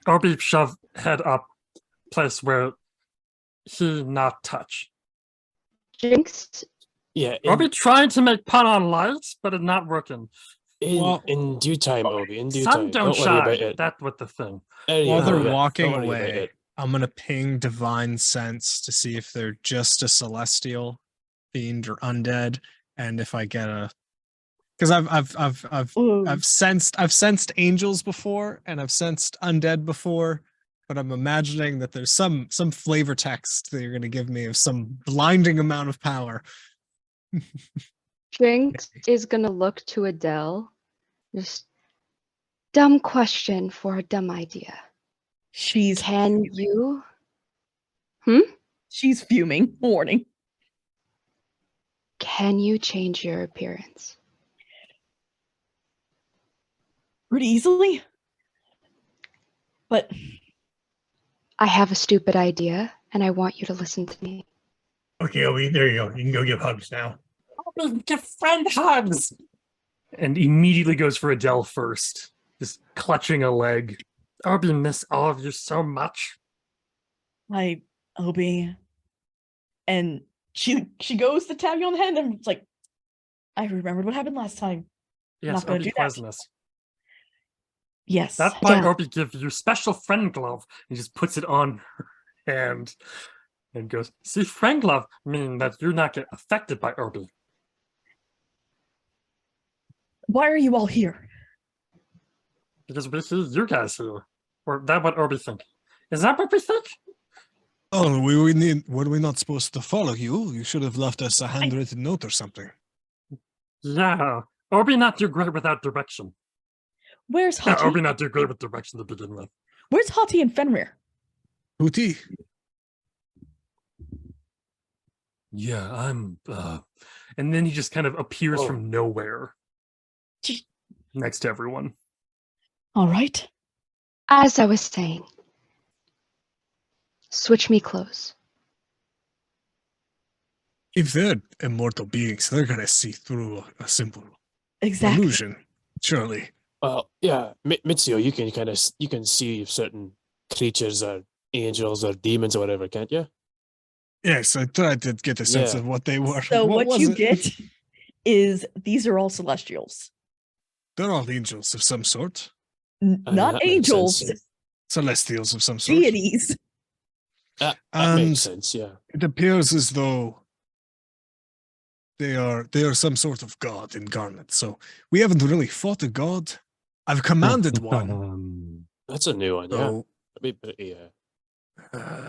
Obi shove head up place where he not touch. Jinx. Yeah. Obi trying to make pun on lights, but it's not working. In due time, Obi. In due Sun time. don't Don't worry about shine. it. That's what the thing. While they're Don't walking worry about away, it. I'm gonna ping Divine Sense to see if they're just a celestial, fiend, or undead, and if I get a, because I've sensed angels before, and I've sensed undead before, but I'm imagining that there's some flavor text that you're gonna give me of some blinding amount of power. Jinx is gonna look to Adele. Just dumb question for a dumb idea. Can you? She's fuming. Warning. Can you change your appearance? Pretty easily. But I have a stupid idea, and I want you to listen to me. Okay, Obi, there you go. You can go give hugs now. Give friend hugs! And immediately goes for Adele first, just clutching a leg. Obi, miss all of you so much. Hi, Obi. And she goes to tap you on the head and it's like, I remembered what happened last time. Yes, Not gonna Obi do that. poisonous. Yes. That's why Obi gives you special friend glove. He just puts it on her hand and goes, see, friend glove mean that you not get affected by Obi. Why are you all here? Because we see you guys here. Or that what Obi think. Is that what we think? Oh, were we not supposed to follow you? You should have left us a handwritten note or something. Yeah. Obi not do great without direction. Where's Hati? Obi not do great with direction to begin with. Where's Hati and Fenrir? Hootie. Yeah, I'm and then he just kind of appears from nowhere. Next to everyone. All right. As I was saying, switch me clothes. If they're immortal beings, they're gonna see through a simple Exactly. illusion, surely. Well, yeah, Mitsuo, you can see if certain creatures are angels or demons or whatever, can't you? Yes, I tried to get a sense Yeah. of what they were. So what was you it? get is these are all celestials. They're all angels of some sort. Not that makes angels, sense. Celestials of some sort. deities. That And makes sense, yeah. it appears as though they are some sort of god incarnate. So we haven't really fought a god. I've commanded one. That's a new one, yeah. So,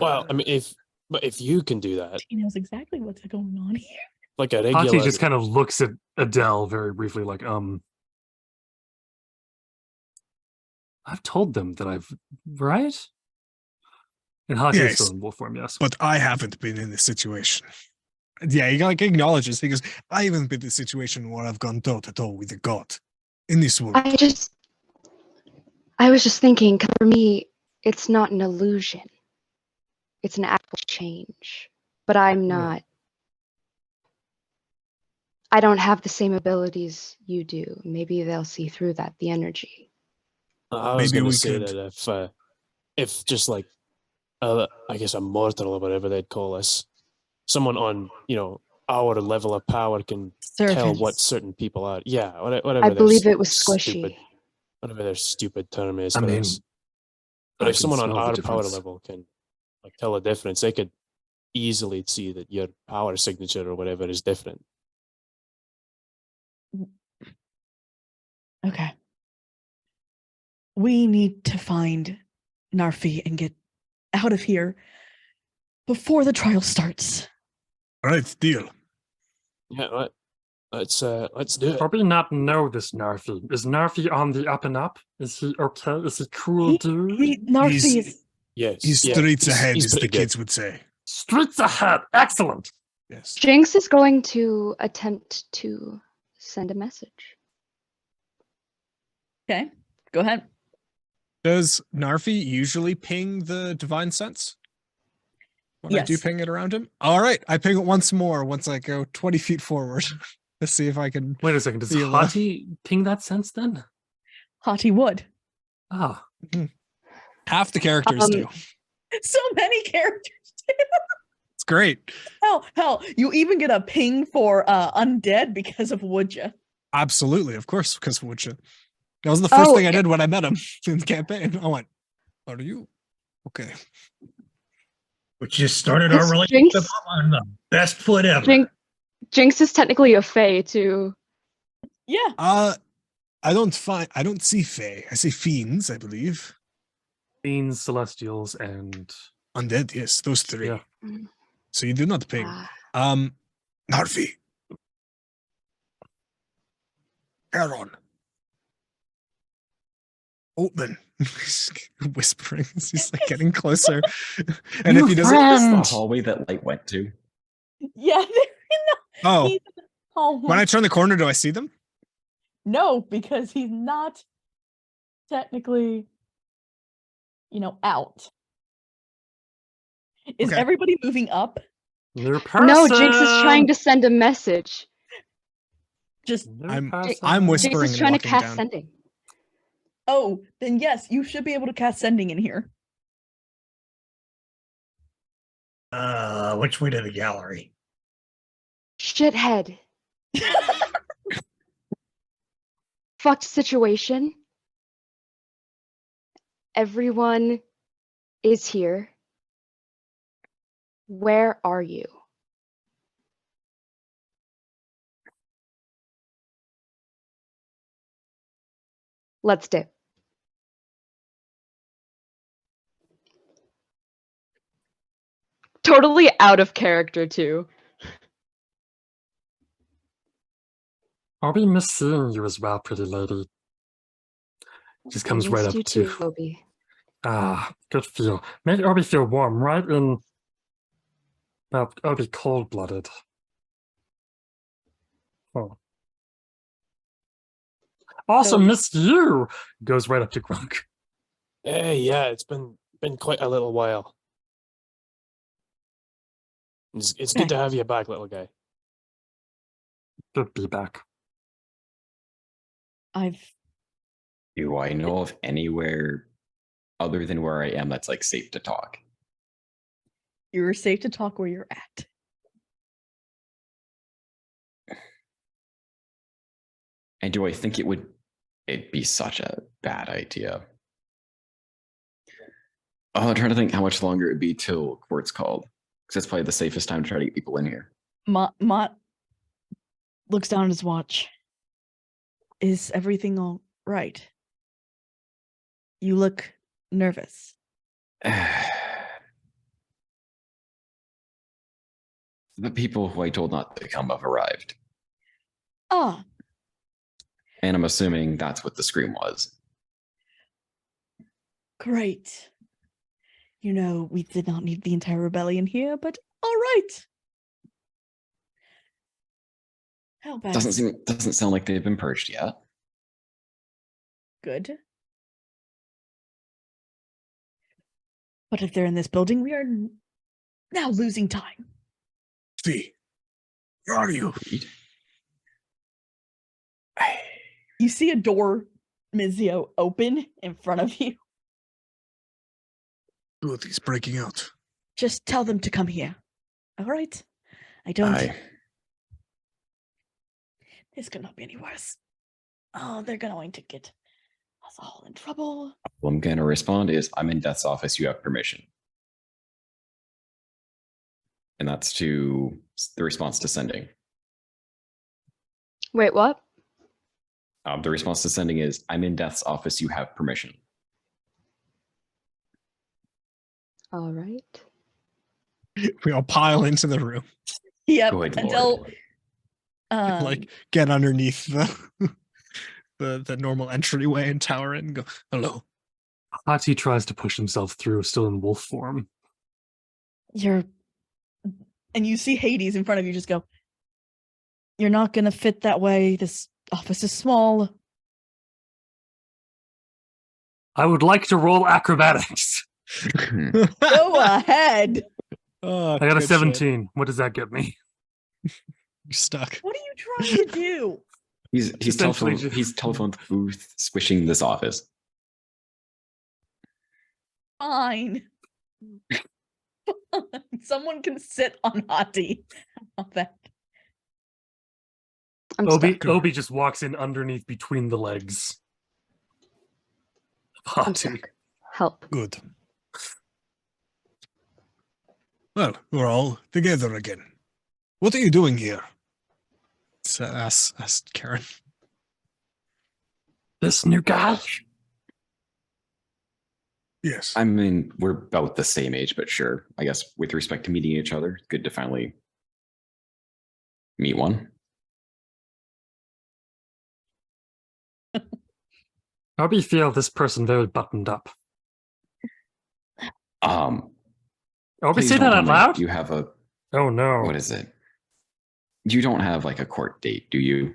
Well, I mean, if you can do that, He knows exactly what's going on here. like a Hati regular, just kind of looks at Adele very briefly, like, I've told them that I've right? And Hati is Yes, still in wolf form, yes. but I haven't been in this situation. Yeah, he like acknowledges. He goes, I haven't been in a situation where I've gone toe to toe with a god in this world. I was just thinking, 'cause for me, it's not an illusion. It's an actual change. But I'm not. I don't have the same abilities you do. Maybe they'll see through that, the energy. I was Maybe going we to say could- that if just like, I guess a mortal or whatever they'd call us, someone on, our level of power can tell what certain people are. Yeah, whatever. I believe it was squishy. Whatever their stupid term is I for mean, us. But I if can someone on smell the our power difference. level can like tell a difference, they could easily see that your power signature or whatever is different. Okay. We need to find Narfi and get out of here before the trial starts. All right, deal. Yeah, let's do it. Probably not know this Narfi. Is Narfi on the up and up? Is he okay? Is he cool dude? Narfi is Yes, He's yeah, streets ahead, he's as the pretty good. kids would say. Streets ahead. Excellent. Yes. Jinx is going to attempt to send a message. okay. Go ahead. Does Narfi usually ping the divine sense? When I do Yes. ping it around him? All right, I ping it once more once I go 20 feet forward. Let's see if I can. Wait a second. Does feel Hati ping that sense then? Hati would. Ah, Half the characters do. So many characters. It's great. Hell, you even get a ping for undead because of Woodja. Absolutely, of course, because Woodja. That was the first thing I did when I met him in the campaign. I went, "Are you okay?" Which just started our Is relationship Jinx- on the best foot ever. Jinx is technically a fae too. Yeah. I don't see Fae. I see fiends, I believe. fiends, celestials, and Undead, yes, those three. Yeah. So you do not ping. Narfi. Aaron. Oatman. He's whispering. He's like getting closer. And if he doesn't. Is this the hallway that Light went to? Yeah. Oh. Oh, When I turn the corner, do I see them? no, because he's not technically, out. Is Okay. everybody moving up? New person. No, Jinx is trying to send a message. Just I'm Jinx whispering is and trying to walking cast down. sending. oh, then yes, you should be able to cast sending in here. Which way to the gallery? Shithead. Fucked situation. Everyone is here. Where are you? Let's dip. Totally out of character too. I'll be miss seeing you as well, pretty lady. Just comes right up you to too, Obi. good feel. Make Obi feel warm, right? And well, Obi cold-blooded. Oh. Also, So- miss you. Goes right up to Grunk. Hey, yeah, it's been quite a little while. It's good to have you back, little guy. Good to be back. Do I know of anywhere other than where I am that's like safe to talk? You're safe to talk where you're at. And do I think it'd be such a bad idea? Oh, I'm trying to think how much longer it'd be till court's called. Because that's probably the safest time to try to get people in here. Mott looks down at his watch. Is everything all right? You look nervous. The people who I told not to come have arrived. Ah, And I'm assuming that's what the scream was. great. You know, we did not need the entire rebellion here, but all right. How bad? Doesn't sound like they've been purged yet. Good. But if they're in this building, we are now losing time. See, where are you? You see a door, Mizio, open in front of you. Two of these breaking out. Just tell them to come here. All right? I don't. This could not be any worse. Oh, they're going to get us all in trouble. What I'm going to respond is, I'm in Death's office. You have permission. And that's to the response to sending. Wait, what? The response to sending is, I'm in Death's office. You have permission. All right. We all pile into the room. Yep. Good Until Lord. Like get underneath the normal entryway and tower in and go, hello. Hati tries to push himself through, still in wolf form. and you see Hades in front of you just go, you're not gonna fit that way. This office is small. I would like to roll acrobatics. Go ahead. Oh, I got a good shit. 17. What does that get me? You're stuck. What are you trying to do? He's Essentially telephone booth squishing this office. Fine. Someone can sit on Hati. How about that? I'm stuck. Obi just walks in underneath between the legs. I'm Hati. stuck. Help. Good. Well, we're all together again. What are you doing here? Asked Karen. This new guy? Yes. I mean, we're about the same age, but sure. I guess with respect to meeting each other, good to finally meet one. Obi feel this person very buttoned up. Obi, Say that out loud? You have a, Oh no. what is it? You don't have like a court date, do you?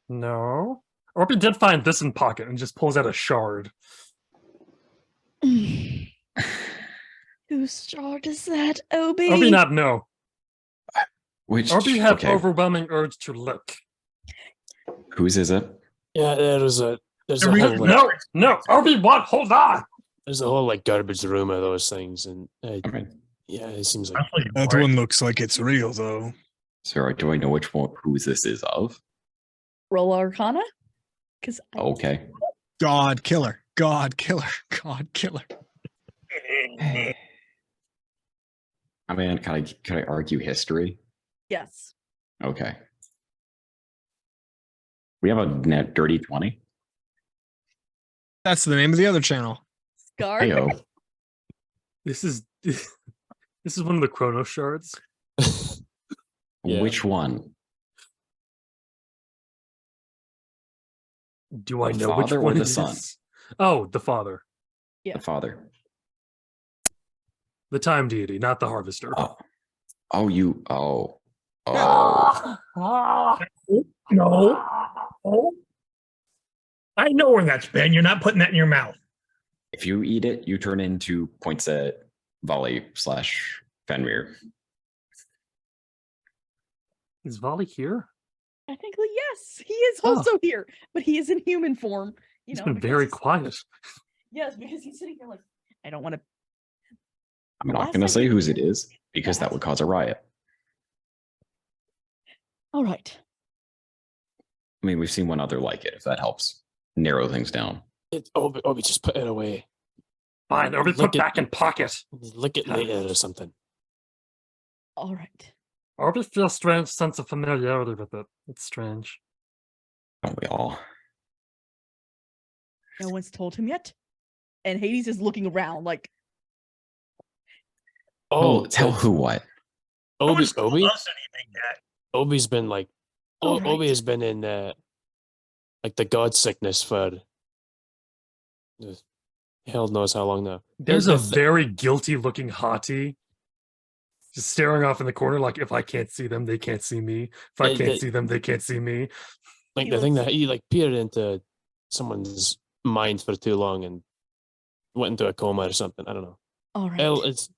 No. Obi did find this in pocket and just pulls out a shard. This Whose shard is that, Obi? Obi not know. Which Obi have okay. overwhelming urge to look. Whose is it? Yeah, there's a Every- whole like, No, Obi, what? Hold on. there's a whole like garbage room of those things, and I mean, yeah, it seems like That's what you That want. one looks like it's real, though. so do I know which one whose this is of? Roll Arcana? Because Okay. God killer. God killer. God killer. I mean, can I argue history? yes. Okay. We have a net dirty 20. That's the name of the other channel. Scar. Heyo. This is one of the Chrono shards. Yeah. Which one? Do I The know which father or one the it son? is? Oh, the father. Yeah. The father. The time deity, not the harvester. Oh. Oh, you. Oh. Oh. No. Oh. I know where that's been. You're not putting that in your mouth. If you eat it, you turn into points at volley / Fenrir. Is Volley here? Technically, yes. He is also here, but he is in human form. You He's know, been because very he's- quiet. Yes, because he's sitting here like, I don't want to. I'm not Last going to time say we whose did it is because that that. would cause a riot. All right. I mean, we've seen one other like it, if that helps narrow things down. Obi, just put it away. Fine, Obi, Look put at- back in pocket. Look at later or something. All right. Obi feels strange sense of familiarity with it. It's strange. Don't we all? No one's told him yet. And Hades is looking around like, Oh, tell but who what? No one's Obi, told us anything yet. Obi's been like, All Obi right. has been in like the god sickness for hell knows how long now. There's a If- very guilty looking hottie just staring off in the corner like, if I can't see them, they can't see me. If I Yeah, can't the- see them, they can't see me. like He the thing looks- that he like peered into someone's mind for too long and went into a coma or something. I don't know. all right. Hell, it's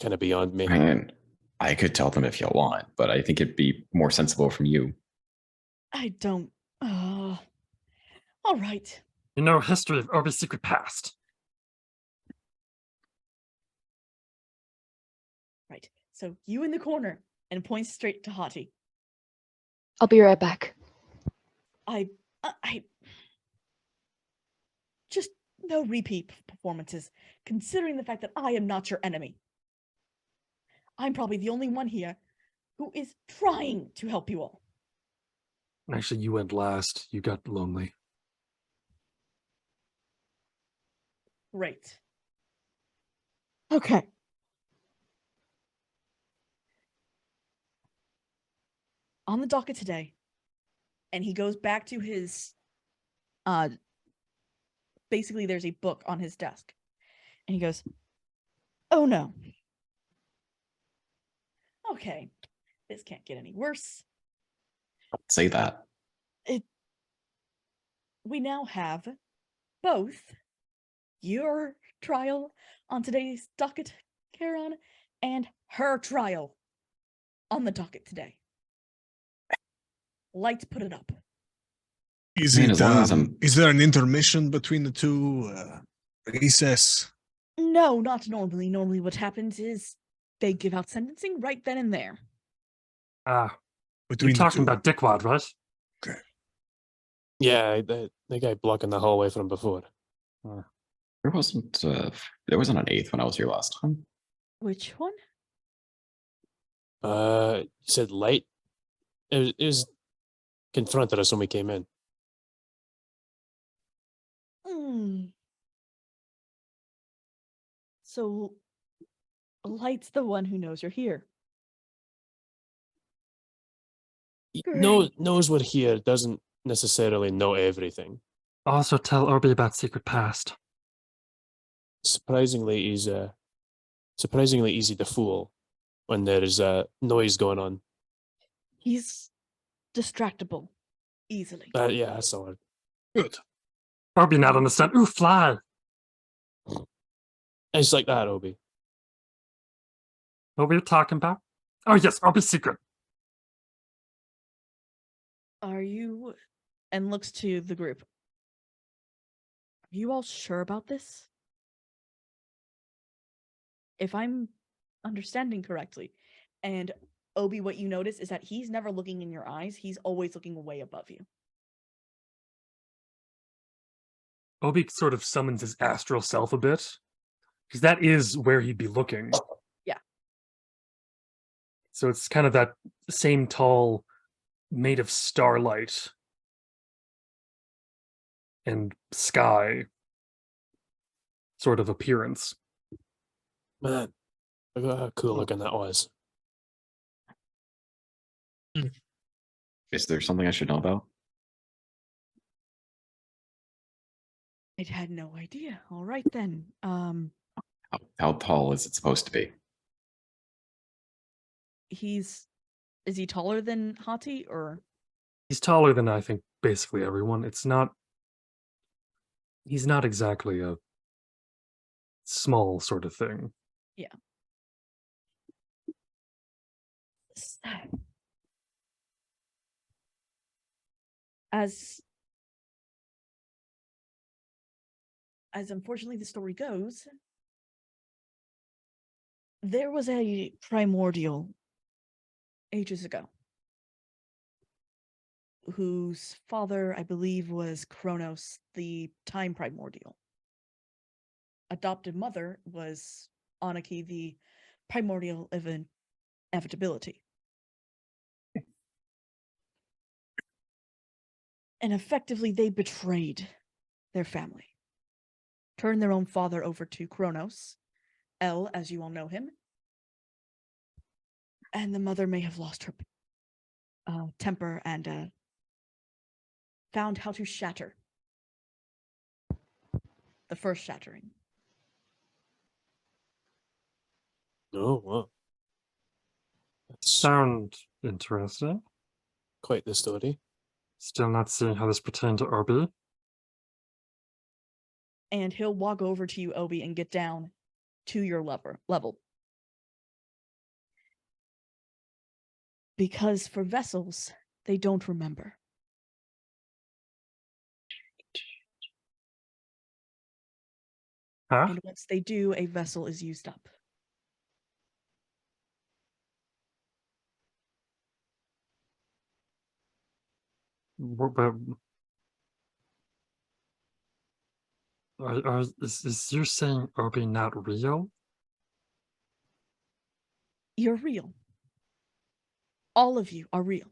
kind of beyond me. I mean, I could tell them if you want, but I think it'd be more sensible from you. I don't. All right. You know history of Obi's secret past. Right. So you in the corner and points straight to Hati. I'll be right back. I just no repeat performances, considering the fact that I am not your enemy. I'm probably the only one here who is trying to help you all. Actually, you went last. You got lonely. Great. Okay. On the docket today, and he goes back to his basically there's a book on his desk. And he goes, "Oh no. Okay. This can't get any worse. Say that. We now have both your trial on today's docket, Charon, and her trial on the docket today. Lights, put it up." Is I mean, it? as long as I'm- Is there an intermission between the two? Recess. No, not normally. Normally what happens is they give out sentencing right then and there. Ah, Between you're the talking two. about Dickwad, right? Yeah, the guy blocking the hallway from before. There wasn't an 8th when I was here last time. Which one? You said light. It was confronted us when we came in. So, Light's the one who knows you're here. Knows we're here, doesn't necessarily know everything. Also, tell Obi about secret past. Surprisingly easy to fool when there's noise going on. He's distractible easily. Yeah, that's all right. Good. Obi not understand. Ooh, fly. It's like that, Obi. What were you talking about? Oh yes, Obi's secret. Are you... And looks to the group. Are you all sure about this? If I'm understanding correctly, and Obi, what you notice is that he's never looking in your eyes. He's always looking way above you. Obi sort of summons his astral self a bit, because that is where he'd be looking. Yeah. So it's kind of that same tall, made of starlight and sky sort of appearance. Man, look at how cool looking that was. Is there something I should know about? I had no idea. All right then. How tall is it supposed to be? Is he taller than Hati, or? He's taller than I think basically everyone. He's not exactly a small sort of thing. Yeah. As unfortunately the story goes, there was a primordial ages ago whose father, I believe, was Kronos, the time primordial. Adopted mother was Anarchy, the primordial of inevitability. And effectively, they betrayed their family. Turned their own father over to Kronos, El, as you all know him. And the mother may have lost her temper and found how to shatter. The first shattering. Oh, wow. That's Sound interesting. quite the story. Still not seeing how this pertained to Obi. And he'll walk over to you, Obi, and get down to your level. Because for vessels, they don't remember. Huh? And once they do, a vessel is used up. But is you saying Obi not real? You're real. All of you are real.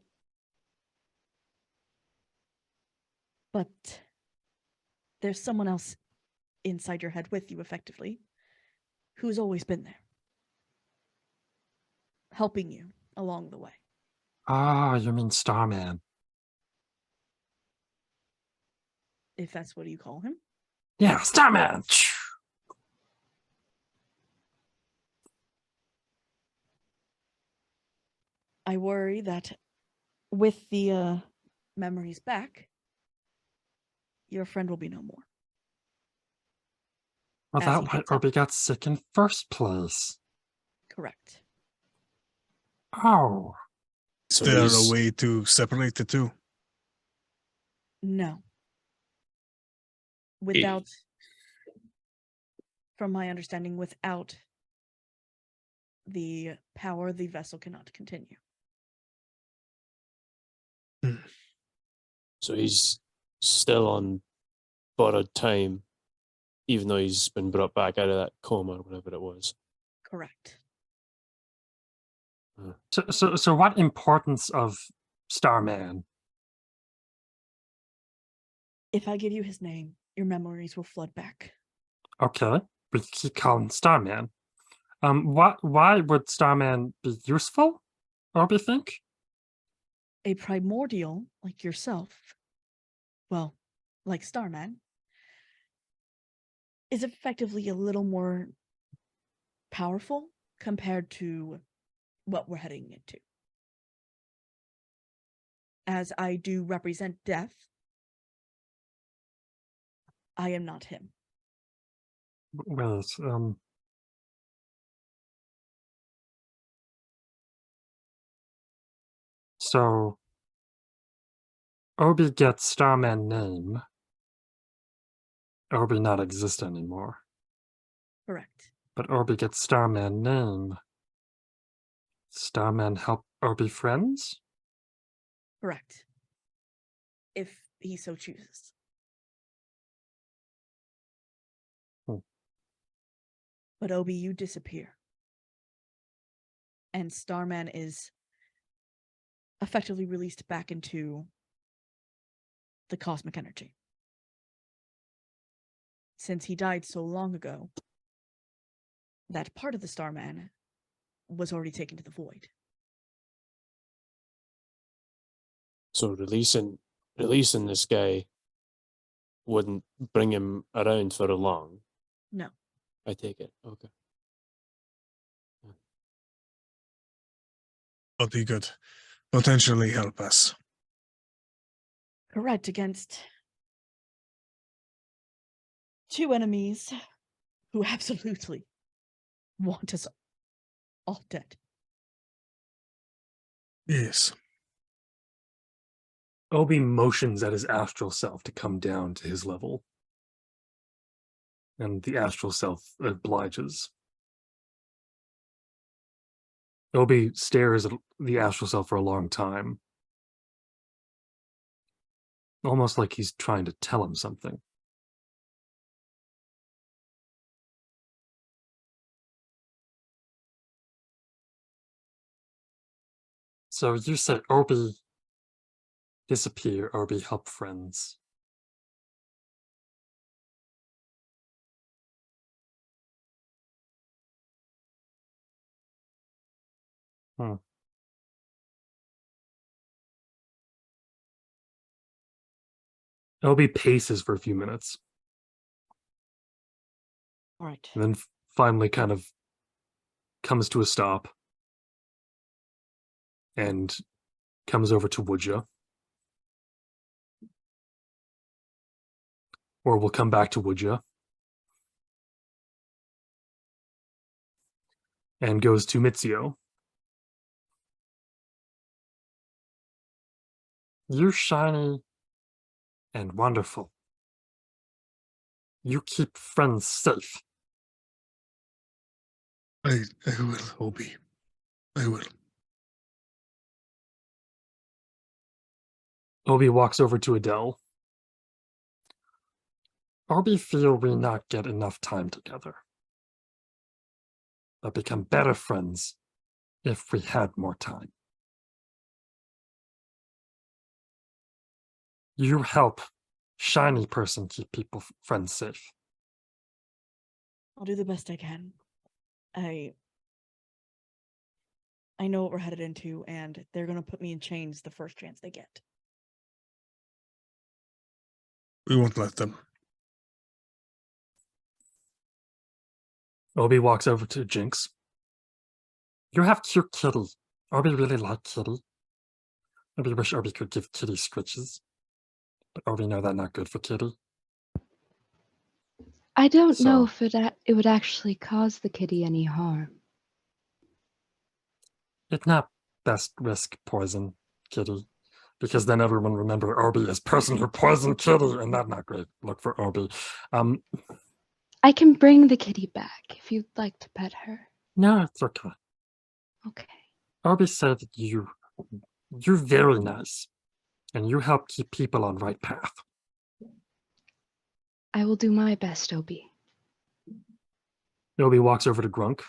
But there's someone else inside your head with you, effectively, who's always been there. Helping you along the way. Ah, you mean Starman. If that's what you call him. Yeah, Starman! I worry that with the memories back, your friend will be no more. Well, As that he why gets up. Obi got sick in first place. Correct. Oh. Is So there a he's- way to separate the two? No. Without, from my understanding, without the power, the vessel cannot continue. So he's still on borrowed time, even though he's been brought back out of that coma or whatever it was. Correct. So what importance of Starman? If I give you his name, your memories will flood back. Okay, we keep calling Starman. Why would Starman be useful? Obi think? A primordial like yourself, well, like Starman, is effectively a little more powerful compared to what we're heading into. As I do represent death, I am not him. Wait, So, Obi gets Starman name. Obi not exist anymore. Correct. But Obi gets Starman name. Starman help Obi friends? Correct. If he so chooses. But Obi, you disappear. And Starman is effectively released back into the cosmic energy. Since he died so long ago, that part of the Starman was already taken to the void. So releasing this guy wouldn't bring him around for long. No. I take it. Okay. But he could potentially help us. Correct, against two enemies who absolutely want us all dead. Yes. Obi motions at his astral self to come down to his level. And the astral self obliges. Obi stares at the astral self for a long time. Almost like he's trying to tell him something. So you said Obi disappear, Obi help friends. Obi paces for a few minutes. All right. And then finally kind of comes to a stop. And comes over to Woodja. Or we'll come back to Woodja. And goes to Mitsuo. You're shiny and wonderful. You keep friends safe. I will, Obi. I will. Obi walks over to Adele. Obi feel we not get enough time together. But become better friends if we had more time. You help shiny person keep people friends safe. I'll do the best I can. I know what we're headed into, and they're going to put me in chains the first chance they get. We won't let them. Obi walks over to Jinx. You have cute kitty. Obi really like kitty. Obi wish Obi could give kitty scritches. But Obi know that not good for kitty. I don't know if it would actually cause the kitty any harm. It's not best risk poison kitty. Because then everyone remember Obi as person who poisoned kitty, and that's not great. Look for Obi. I can bring the kitty back if you'd like to pet her. No, it's okay. Okay. Obi said that you're very nice. And you help keep people on right path. I will do my best, Obi. Obi walks over to Grunk.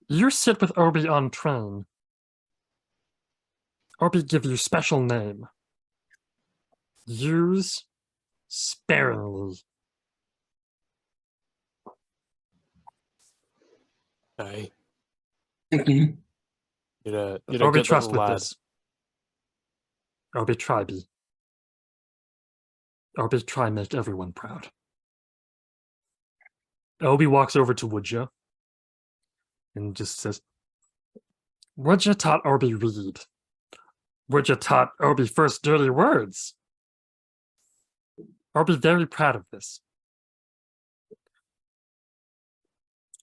You sit with Obi on train. Obi give you special name. Use sparingly. Aye. Mm-hmm. You're a Obi good trust little with lad. this. Obi try be. Obi try make everyone proud. Obi walks over to Woodja and just says, Woodja taught Obi read. Woodja taught Obi first dirty words. Obi very proud of this.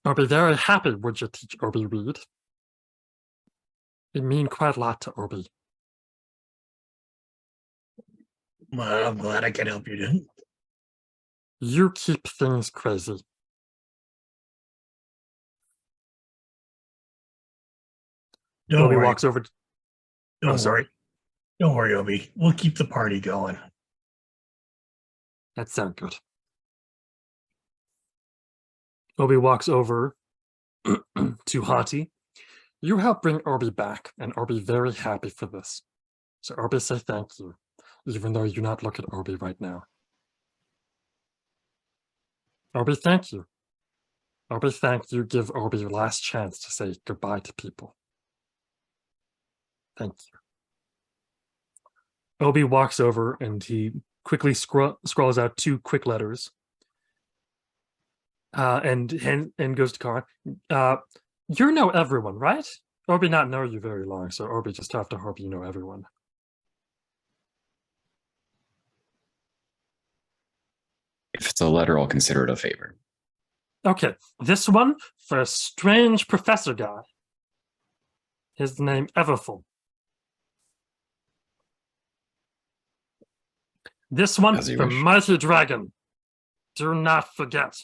Obi very happy Woodja teach Obi read. It mean quite a lot to Obi. Well, I'm glad I can help you, dude. You keep things crazy. Don't Obi worry. walks over. Don't sorry. worry. Don't worry, Obi. We'll keep the party going. That sounds good. Obi walks over to Hati. You helped bring Obi back, and Obi very happy for this. So Obi say thank you, even though you not look at Obi right now. Obi, thank you. Obi, thank you. Give Obi your last chance to say goodbye to people. Thank you. Obi walks over and he quickly scrawls out 2 quick letters. And goes to Khan. You know everyone, right? Obi not know you very long, so Obi just have to hope you know everyone. If it's a letter, I'll consider it a favor. Okay, this one for a strange professor guy. His name Everfull. This one for Mighty Dragon. Do not forget.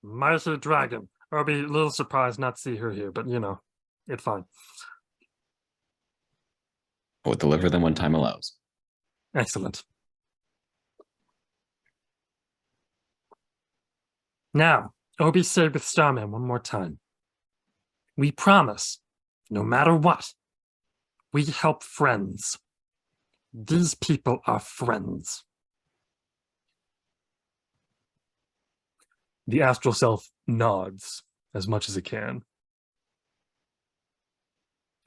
Mighty Dragon. I'll be a little surprised not to see her here, but you know, it's fine. We'll deliver them when time allows. Excellent. Now, Obi said with Starman one more time. We promise, no matter what, we help friends. These people are friends. The astral self nods as much as it can.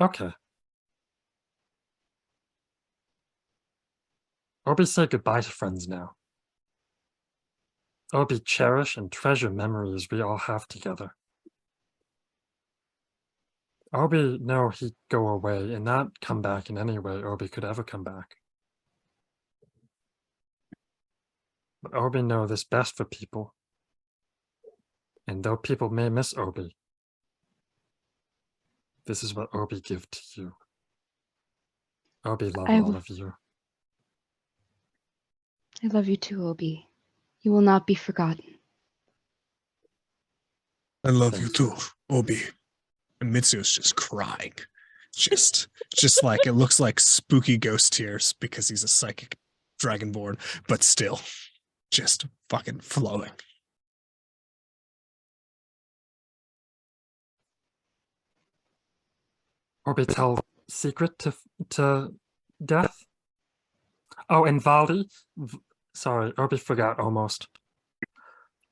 Okay. Obi say goodbye to friends now. Obi cherish and treasure memories we all have together. Obi know he'd go away and not come back in any way Obi could ever come back. But Obi know this best for people. And though people may miss Obi, this is what Obi give to you. Obi love all of you. I love you too, Obi. You will not be forgotten. I love you too, Obi. And Mitsu's just crying. Just like it looks like spooky ghost tears because he's a psychic dragonborn, but still just fucking flowing. Obi tell secret to Death? Oh, and Valdi? Sorry, Obi forgot almost.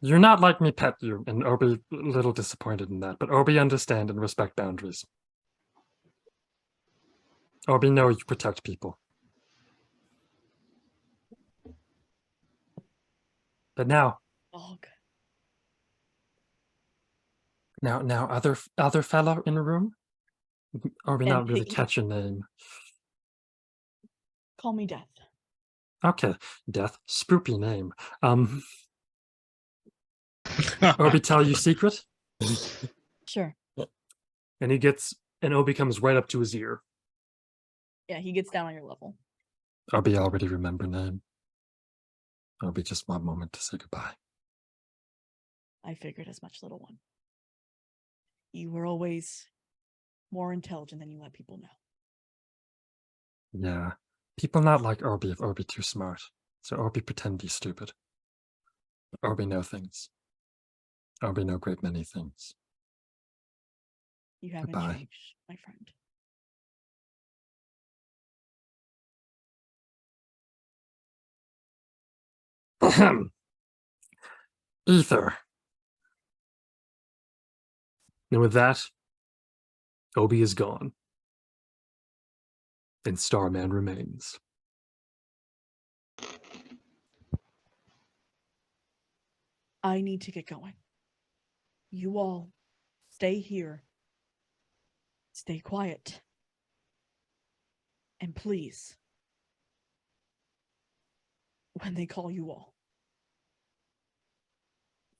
You're not like me pet you, and Obi a little disappointed in that, but Obi understand and respect boundaries. Obi know you protect people. But now, now other fellow in the room? Obi not really catch your name. Call me Death. Okay, Death, spoopy name. Obi tell you secret? Sure. And Obi comes right up to his ear. Yeah, he gets down on your level. Obi already remember name. Obi just one moment to say goodbye. I figured as much, little one. You were always more intelligent than you let people know. Yeah. People not like Obi if Obi too smart. So Obi pretend be stupid. But Obi know things. Obi know great many things. You haven't Goodbye. changed, my friend. Ether. And with that, Obi is gone. And Starman remains. I need to get going. You all stay here. Stay quiet. And please, when they call you all,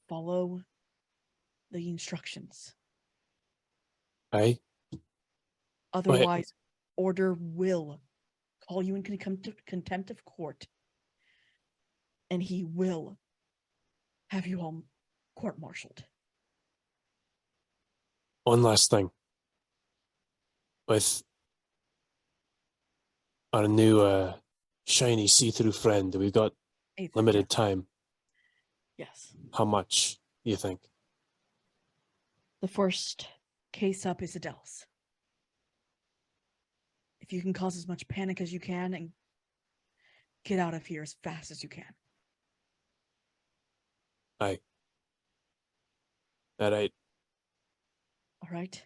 follow the instructions. Aye. Otherwise, Order will call you in contempt of court. And he will have you all court-martialed. One last thing. With our new shiny see-through friend, we've got limited time. Yes. How much do you think? The first case up is Adele's. If you can cause as much panic as you can and get out of here as fast as you can. Aye. All right. All right?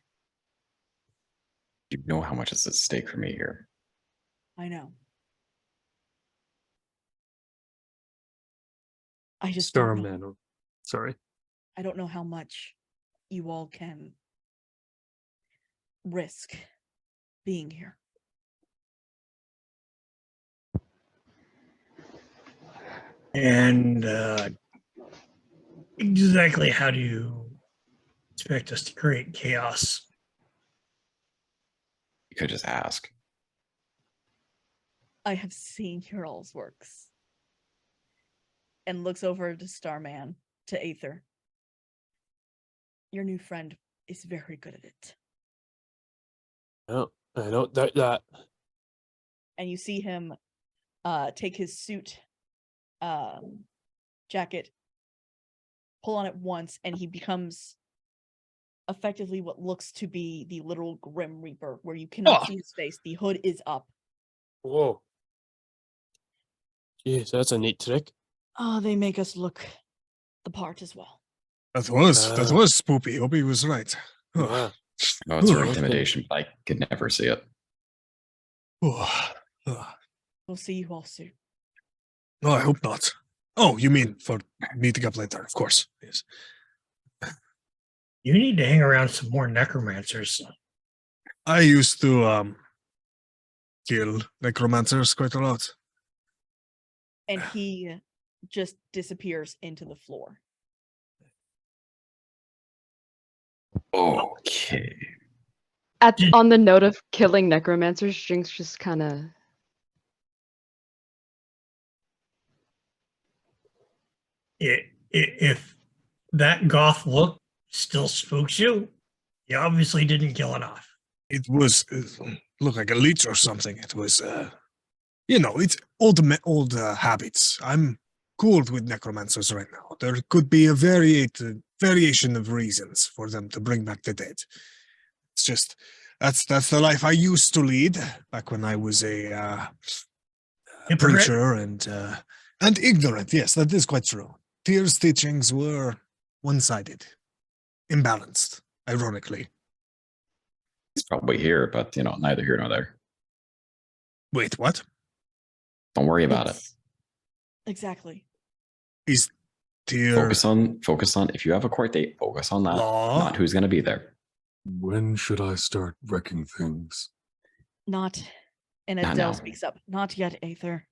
You know how much is at stake for me here. I know. I just don't know. Starman. Sorry. I don't know how much you all can risk being here. And exactly how do you expect us to create chaos? You could just ask. I have seen your all's works. And looks over to Starman, to Aether. Your new friend is very good at it. No, I don't doubt that. And you see him take his suit jacket, pull on it once, and he becomes effectively what looks to be the literal Grim Reaper, where you cannot see his face. The hood is up. Whoa. Jeez, that's a neat trick. Oh, they make us look the part as well. That was spoopy. Obi was right. Yeah. No, it's for intimidation, but I could never see it. We'll see you all soon. No, I hope not. Oh, you mean for meeting up later? Of course. Yes. You need to hang around some more necromancers. I used to kill necromancers quite a lot. And he just disappears into the floor. Okay. On the note of killing necromancers, Jinx just kind of... If that goth look still spooks you, you obviously didn't kill enough. It looked like a leech or something. It was, it's old habits. I'm cooled with necromancers right now. There could be a variation of reasons for them to bring back the dead. It's just that's the life I used to lead back when I was a preacher and ignorant. Yes, that is quite true. Tyr's teachings were one-sided, imbalanced, ironically. He's probably here, but neither here nor there. Wait, what? Don't worry about it. Exactly. Is Tyr... Focus on, if you have a court date, focus on that, not who's going to be there. When should I start wrecking things? Not. And Adele speaks up. Not yet, Aether.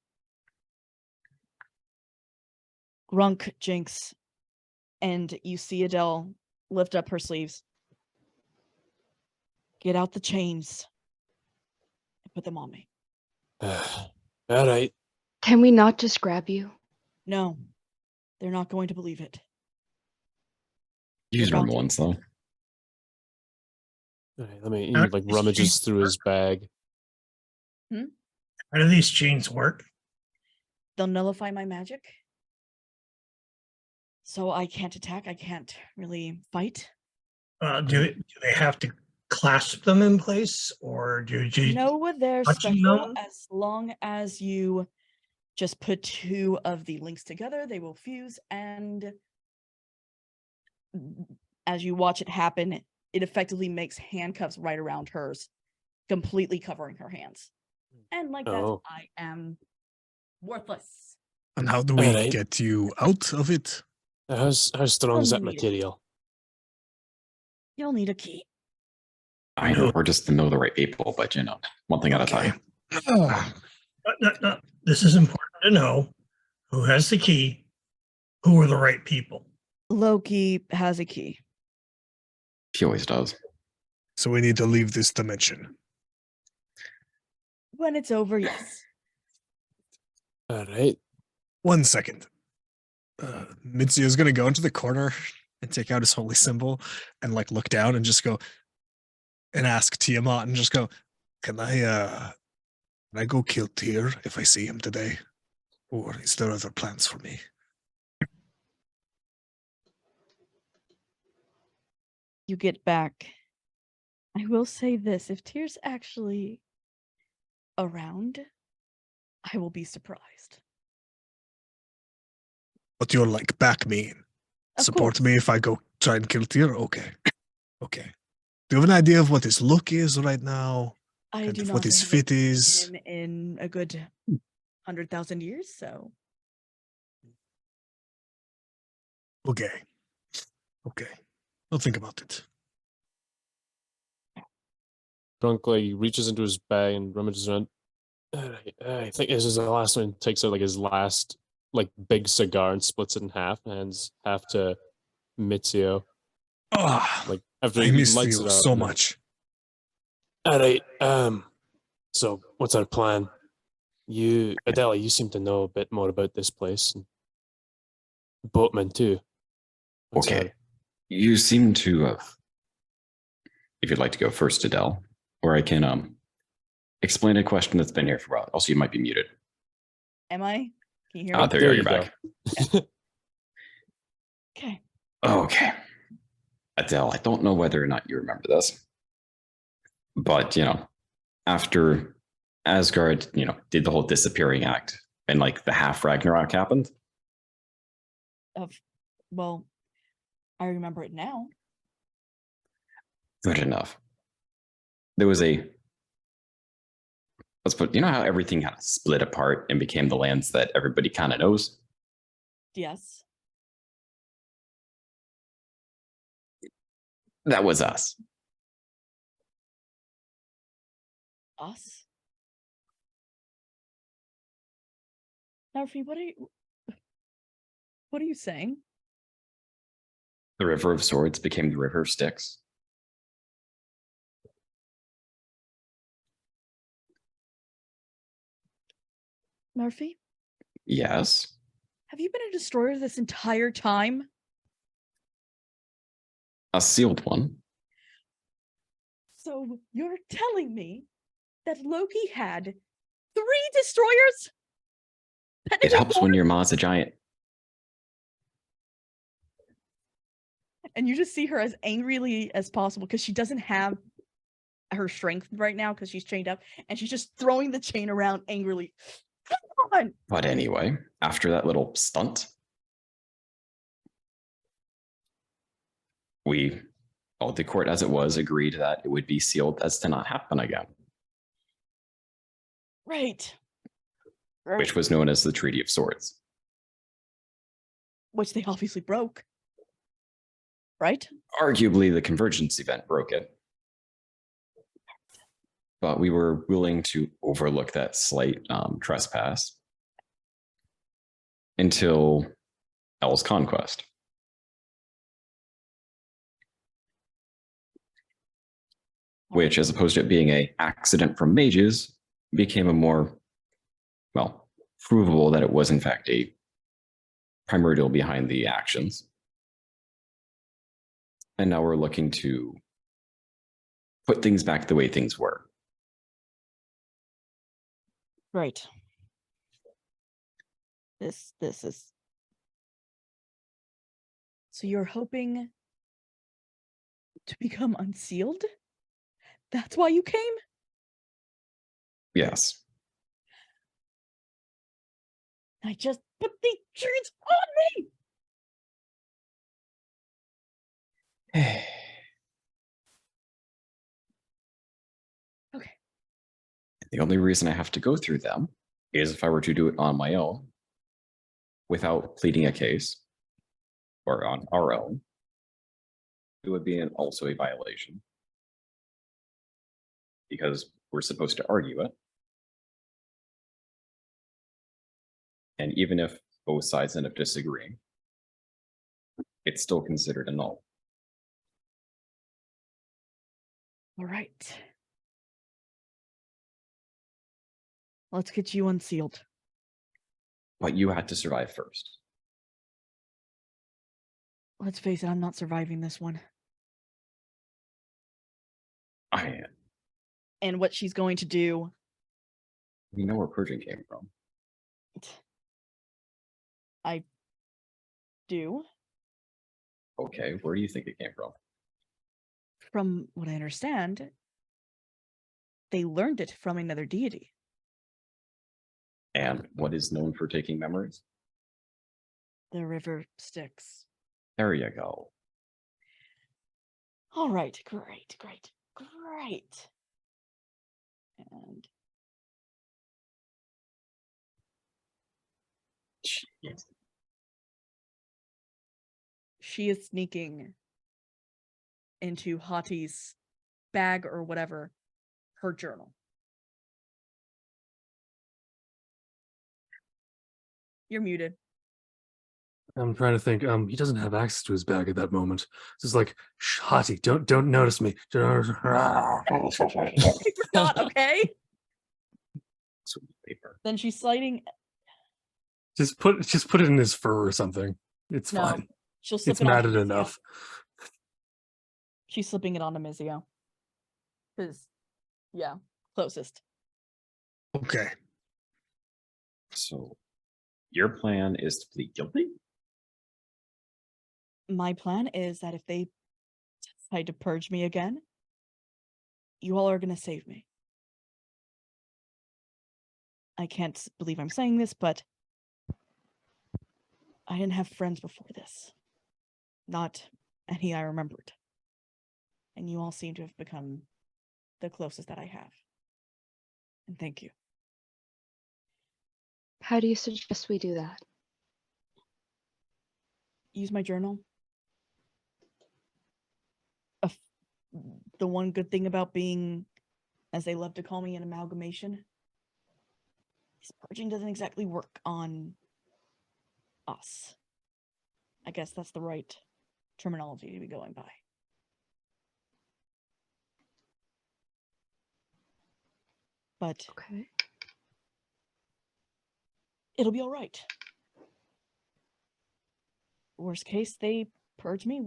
Grunk, Jinx, and you see Adele lift up her sleeves. Get out the chains and put them on me. All right. Can we not just grab you? No, they're not going to believe it. Use room once, though. All right, let me, rummages through his bag. How do these chains work? They'll nullify my magic. So I can't attack. I can't really fight. Do they have to clasp them in place, or do you? No, they're special. As long as you just put two of the links together, they will fuse. And as you watch it happen, it effectively makes handcuffs right around hers, completely covering her hands. And like that, I am worthless. And how do we get you out of it? How strong is that material? You'll need a key. I know we're just to know the right people, but one thing at a time. No, this is important to know. Who has the key? Who are the right people? Loki has a key. He always does. So we need to leave this dimension. When it's over, yes. All right. 1 second. Mitsuyo is gonna go into the corner and take out his holy symbol and like look down and just go and ask Tiamat and just go, can I go kill Tyr if I see him today? Or is there other plans for me? You get back. I will say this, if Tyr's actually around, I will be surprised. But you're like, back me, Of support course. me if I go try and kill Tyr? Okay. Okay. Do you have an idea of what his look is right now? I do not. What his I haven't fit is? seen him in a good 100,000 years, so. Okay. Okay. I'll think about it. Drunk like reaches into his bag and rummages around. I think this is the last one. Takes out like his last like big cigar and splits it in half and hands half to Mitsuyo. Ah, Like after I he miss lights you it up. so much. All right. So what's our plan? You, Adela, you seem to know a bit more about this place. And Boatman too. What's Okay. You seem to have. If you'd like to go first, Adele, or I can explain a question that's been here for a while. Also, you might be muted. Am I? Can you hear me? There you go. You're back. Okay. Okay. Adele, I don't know whether or not you remember this, but, after Asgard, did the whole disappearing act and like the half Ragnarok happened. Well, I remember it now. Good enough. There was let's put, how everything kind of split apart and became the lands that everybody kind of knows? Yes. That was us. Us? Narfi, what are you saying? The River of Swords became the River of Styx. Narfi? Yes. Have you been a destroyer this entire time? A sealed one. So you're telling me that Loki had 3 destroyers? It helps when your mom's a giant. And you just see her as angrily as possible because she doesn't have her strength right now because she's chained up, and she's just throwing the chain around angrily. Come on! But anyway, after that little stunt, the court as it was agreed that it would be sealed as to not happen again. Right. Which was known as the Treaty of Swords. Which they obviously broke. Right? Arguably, the Convergence event broke it. But we were willing to overlook that slight trespass until El's conquest. Which, as opposed to it being an accident from mages, became a more, provable that it was in fact a primordial behind the actions. And now we're looking to put things back the way things were. Right. This is... So you're hoping to become unsealed? That's why you came? Yes. I just put the chains on me! Okay. The only reason I have to go through them is if I were to do it on my own without pleading a case or on our own, it would be also a violation because we're supposed to argue it. And even if both sides end up disagreeing, it's still considered a null. All right. Let's get you unsealed. But you had to survive first. Let's face it, I'm not surviving this one. I am. And what she's going to do... You know where purging came from. I do. Okay, where do you think it came from? From what I understand, they learned it from another deity. And what is known for taking memories? The river Styx. There you go. All right, great. And Jeez. she is sneaking into Hati's bag or whatever, her journal. You're muted. I'm trying to think. He doesn't have access to his bag at that moment. It's just like, Hati, don't notice me. I forgot, okay? Paper. Then she's sliding. Just put it in his fur or something. It's No, fine. she'll slip It's it on matted Mizio. enough. She's slipping it onto Mizio. Because, yeah, closest. Okay. So, your plan is to plead guilty? My plan is that if they decide to purge me again, you all are going to save me. I can't believe I'm saying this, but I didn't have friends before this. Not any I remembered. And you all seem to have become the closest that I have. And thank you. How do you suggest we do that? Use my journal. The one good thing about being, as they love to call me, an amalgamation, is purging doesn't exactly work on us. I guess that's the right terminology to be going by. But Okay. it'll be all right. Worst case, they purge me.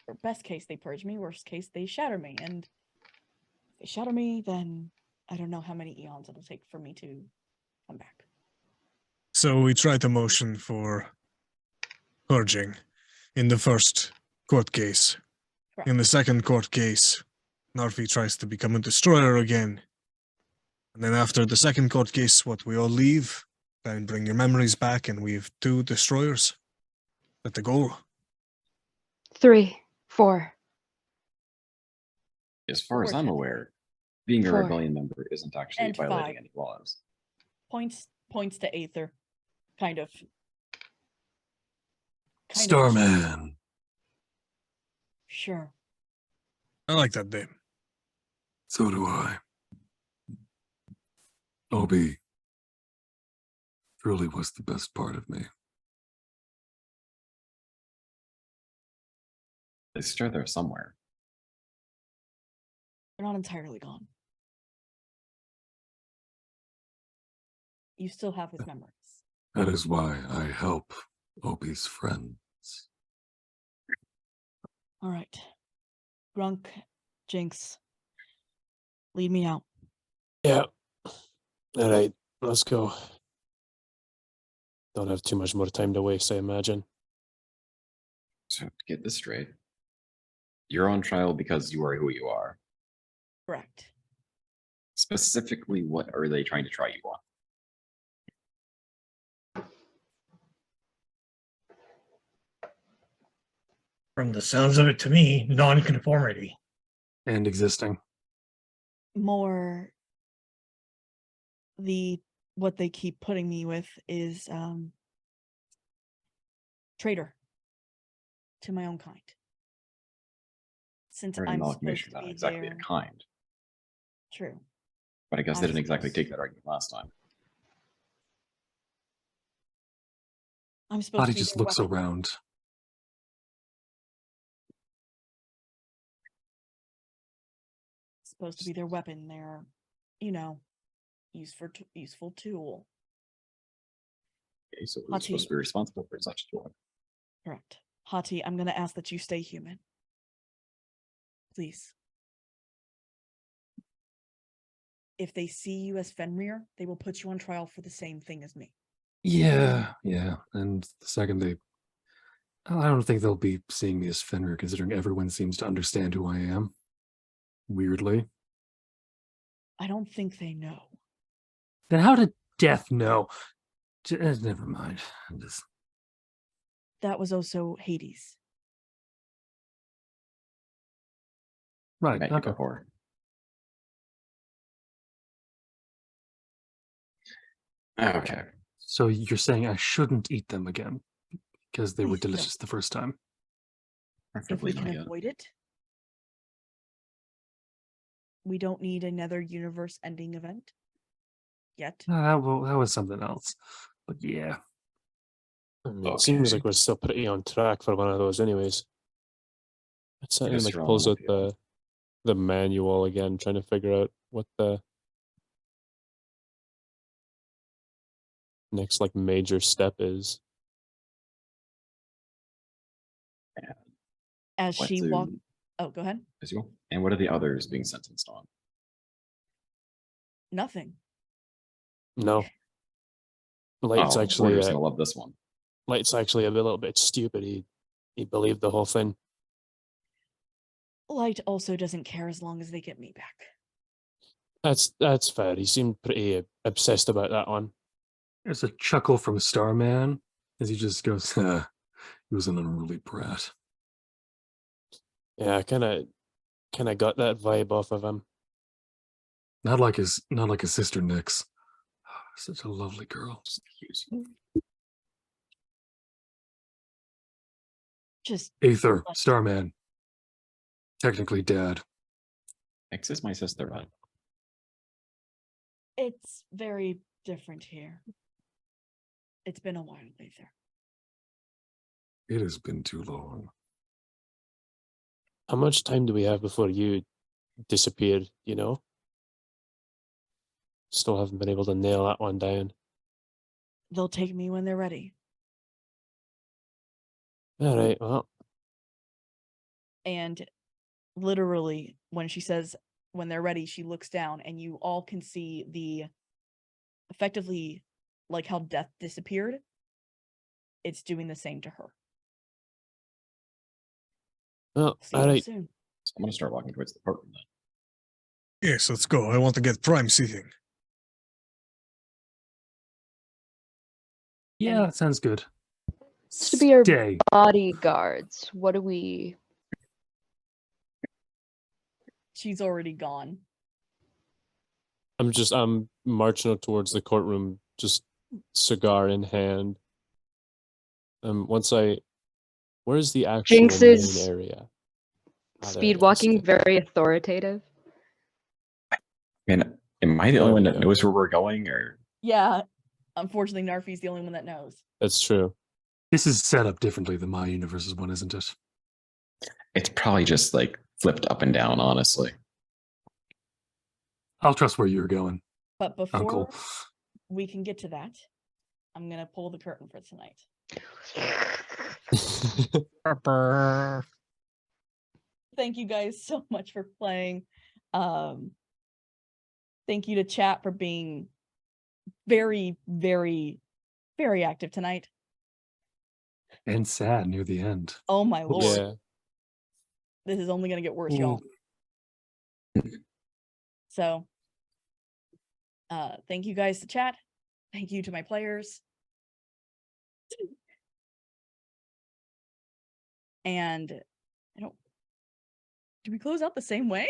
Or best case, they purge me. Worst case, they shatter me. And if they shatter me, then I don't know how many eons it'll take for me to come back. So we tried a motion for purging in the first court case. Correct. In the second court case, Narfi tries to become a destroyer again. And then after the second court case, we all leave, then bring your memories back, and we have 2 destroyers. That's the goal. 3, 4. As far as Four. I'm aware, being a 4. rebellion member isn't actually And violating 5. any laws. Points to Aether. Kind of. Starman. Sure. I like that name. So do I. Obi truly was the best part of me. It's sure there somewhere. They're not entirely gone. You still have his memories. That is why I help Obi's friends. All right. Grunk, Jinx, lead me out. Yeah. All right, let's go. Don't have too much more time to waste, I imagine. So to get this straight, you're on trial because you are who you are. Correct. Specifically, what are they trying to try you on? From the sounds of it to me, non-conformity. And existing. More what they keep putting me with is traitor to my own kind. Since Or an I'm amalgamation, supposed to not be exactly their... a kind. True. But I guess they I'm didn't exactly supposed- take that argument last time. I'm supposed Hati to be just their looks weapon. around. Supposed to be their weapon, their, you know, useful tool. Okay, so who's supposed to be responsible for such a tool? Correct. Hati, I'm going to ask that you stay human. Please. If they see you as Fenrir, they will put you on trial for the same thing as me. Yeah. And the second I don't think they'll be seeing me as Fenrir, considering everyone seems to understand who I am. Weirdly. I don't think they know. Then how did Death know? Never mind. That was also Hades. Right. Met you before. Okay. So you're saying I shouldn't eat them again because they were delicious the first time? If we can avoid it, we don't need another universe-ending event yet. That was something else. But yeah. I mean, it seems like we're still pretty on track for one of those anyways. It's something like pulls out the manual again, trying to figure out what the next like major step is. As she walked... Oh, go ahead. And what are the others being sentenced on? Nothing. No. Light's actually gonna love this one. Light's actually a little bit stupid. He believed the whole thing. Light also doesn't care as long as they get me back. That's fair. He seemed pretty obsessed about that one. There's a chuckle from Starman as he just goes, he was an unruly brat. Yeah, I kind of got that vibe off of him. Not like his sister Nyx. Such a lovely girl. Just Aether, Starman. Technically dad. Nyx is my sister, right? It's very different here. It's been a while, Aether. It has been too long. How much time do we have before you disappeared, you know? Still haven't been able to nail that one down. They'll take me when they're ready. All right, well. And literally, when she says when they're ready, she looks down and you all can see the effectively like how Death disappeared. It's doing the same to her. Well, See all you right. soon. So I'm going to start walking towards the courtroom then. Yes, let's go. I want to get prime seating. Yeah, that sounds good. To be our bodyguards. What do we... She's already gone. I'm marching towards the courtroom, just cigar in hand. Where's the actual Jinx's main area? speed walking, very authoritative. And am I the only one that knows where we're going, or? Yeah, unfortunately, Narfi's the only one that knows. That's true. This is set up differently than my universe's one, isn't it? It's probably just like flipped up and down, honestly. I'll trust where you're going. But before Uncle. we can get to that, I'm going to pull the curtain for tonight. Thank you guys so much for playing. Thank you to chat for being very, very, very active tonight. And sad near the end. Oh my lord. Yeah. This is only going to get worse, y'all. So, thank you guys to chat. Thank you to my players. And do we close out the same way?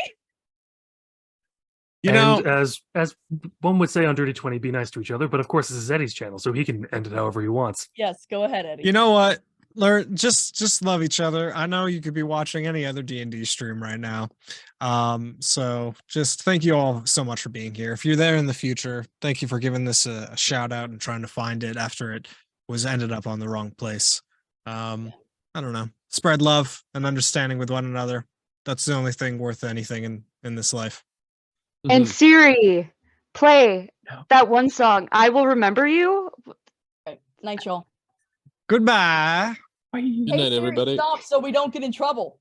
You know, as one would say on Dirty 20, be nice to each other. But of course, this is Eddie's channel, so he can end it however he wants. Yes, go ahead, Eddie. You know what? Just love each other. I know you could be watching any other D&D stream right now. So just thank you all so much for being here. If you're there in the future, thank you for giving this a shout out and trying to find it after it was ended up on the wrong place. I don't know. Spread love and understanding with one another. That's the only thing worth anything in this life. And Siri, play That one song, I Will Remember You. Okay. Night, y'all. Goodbye. Good Hey night, Siri, everybody. stop so we don't get in trouble.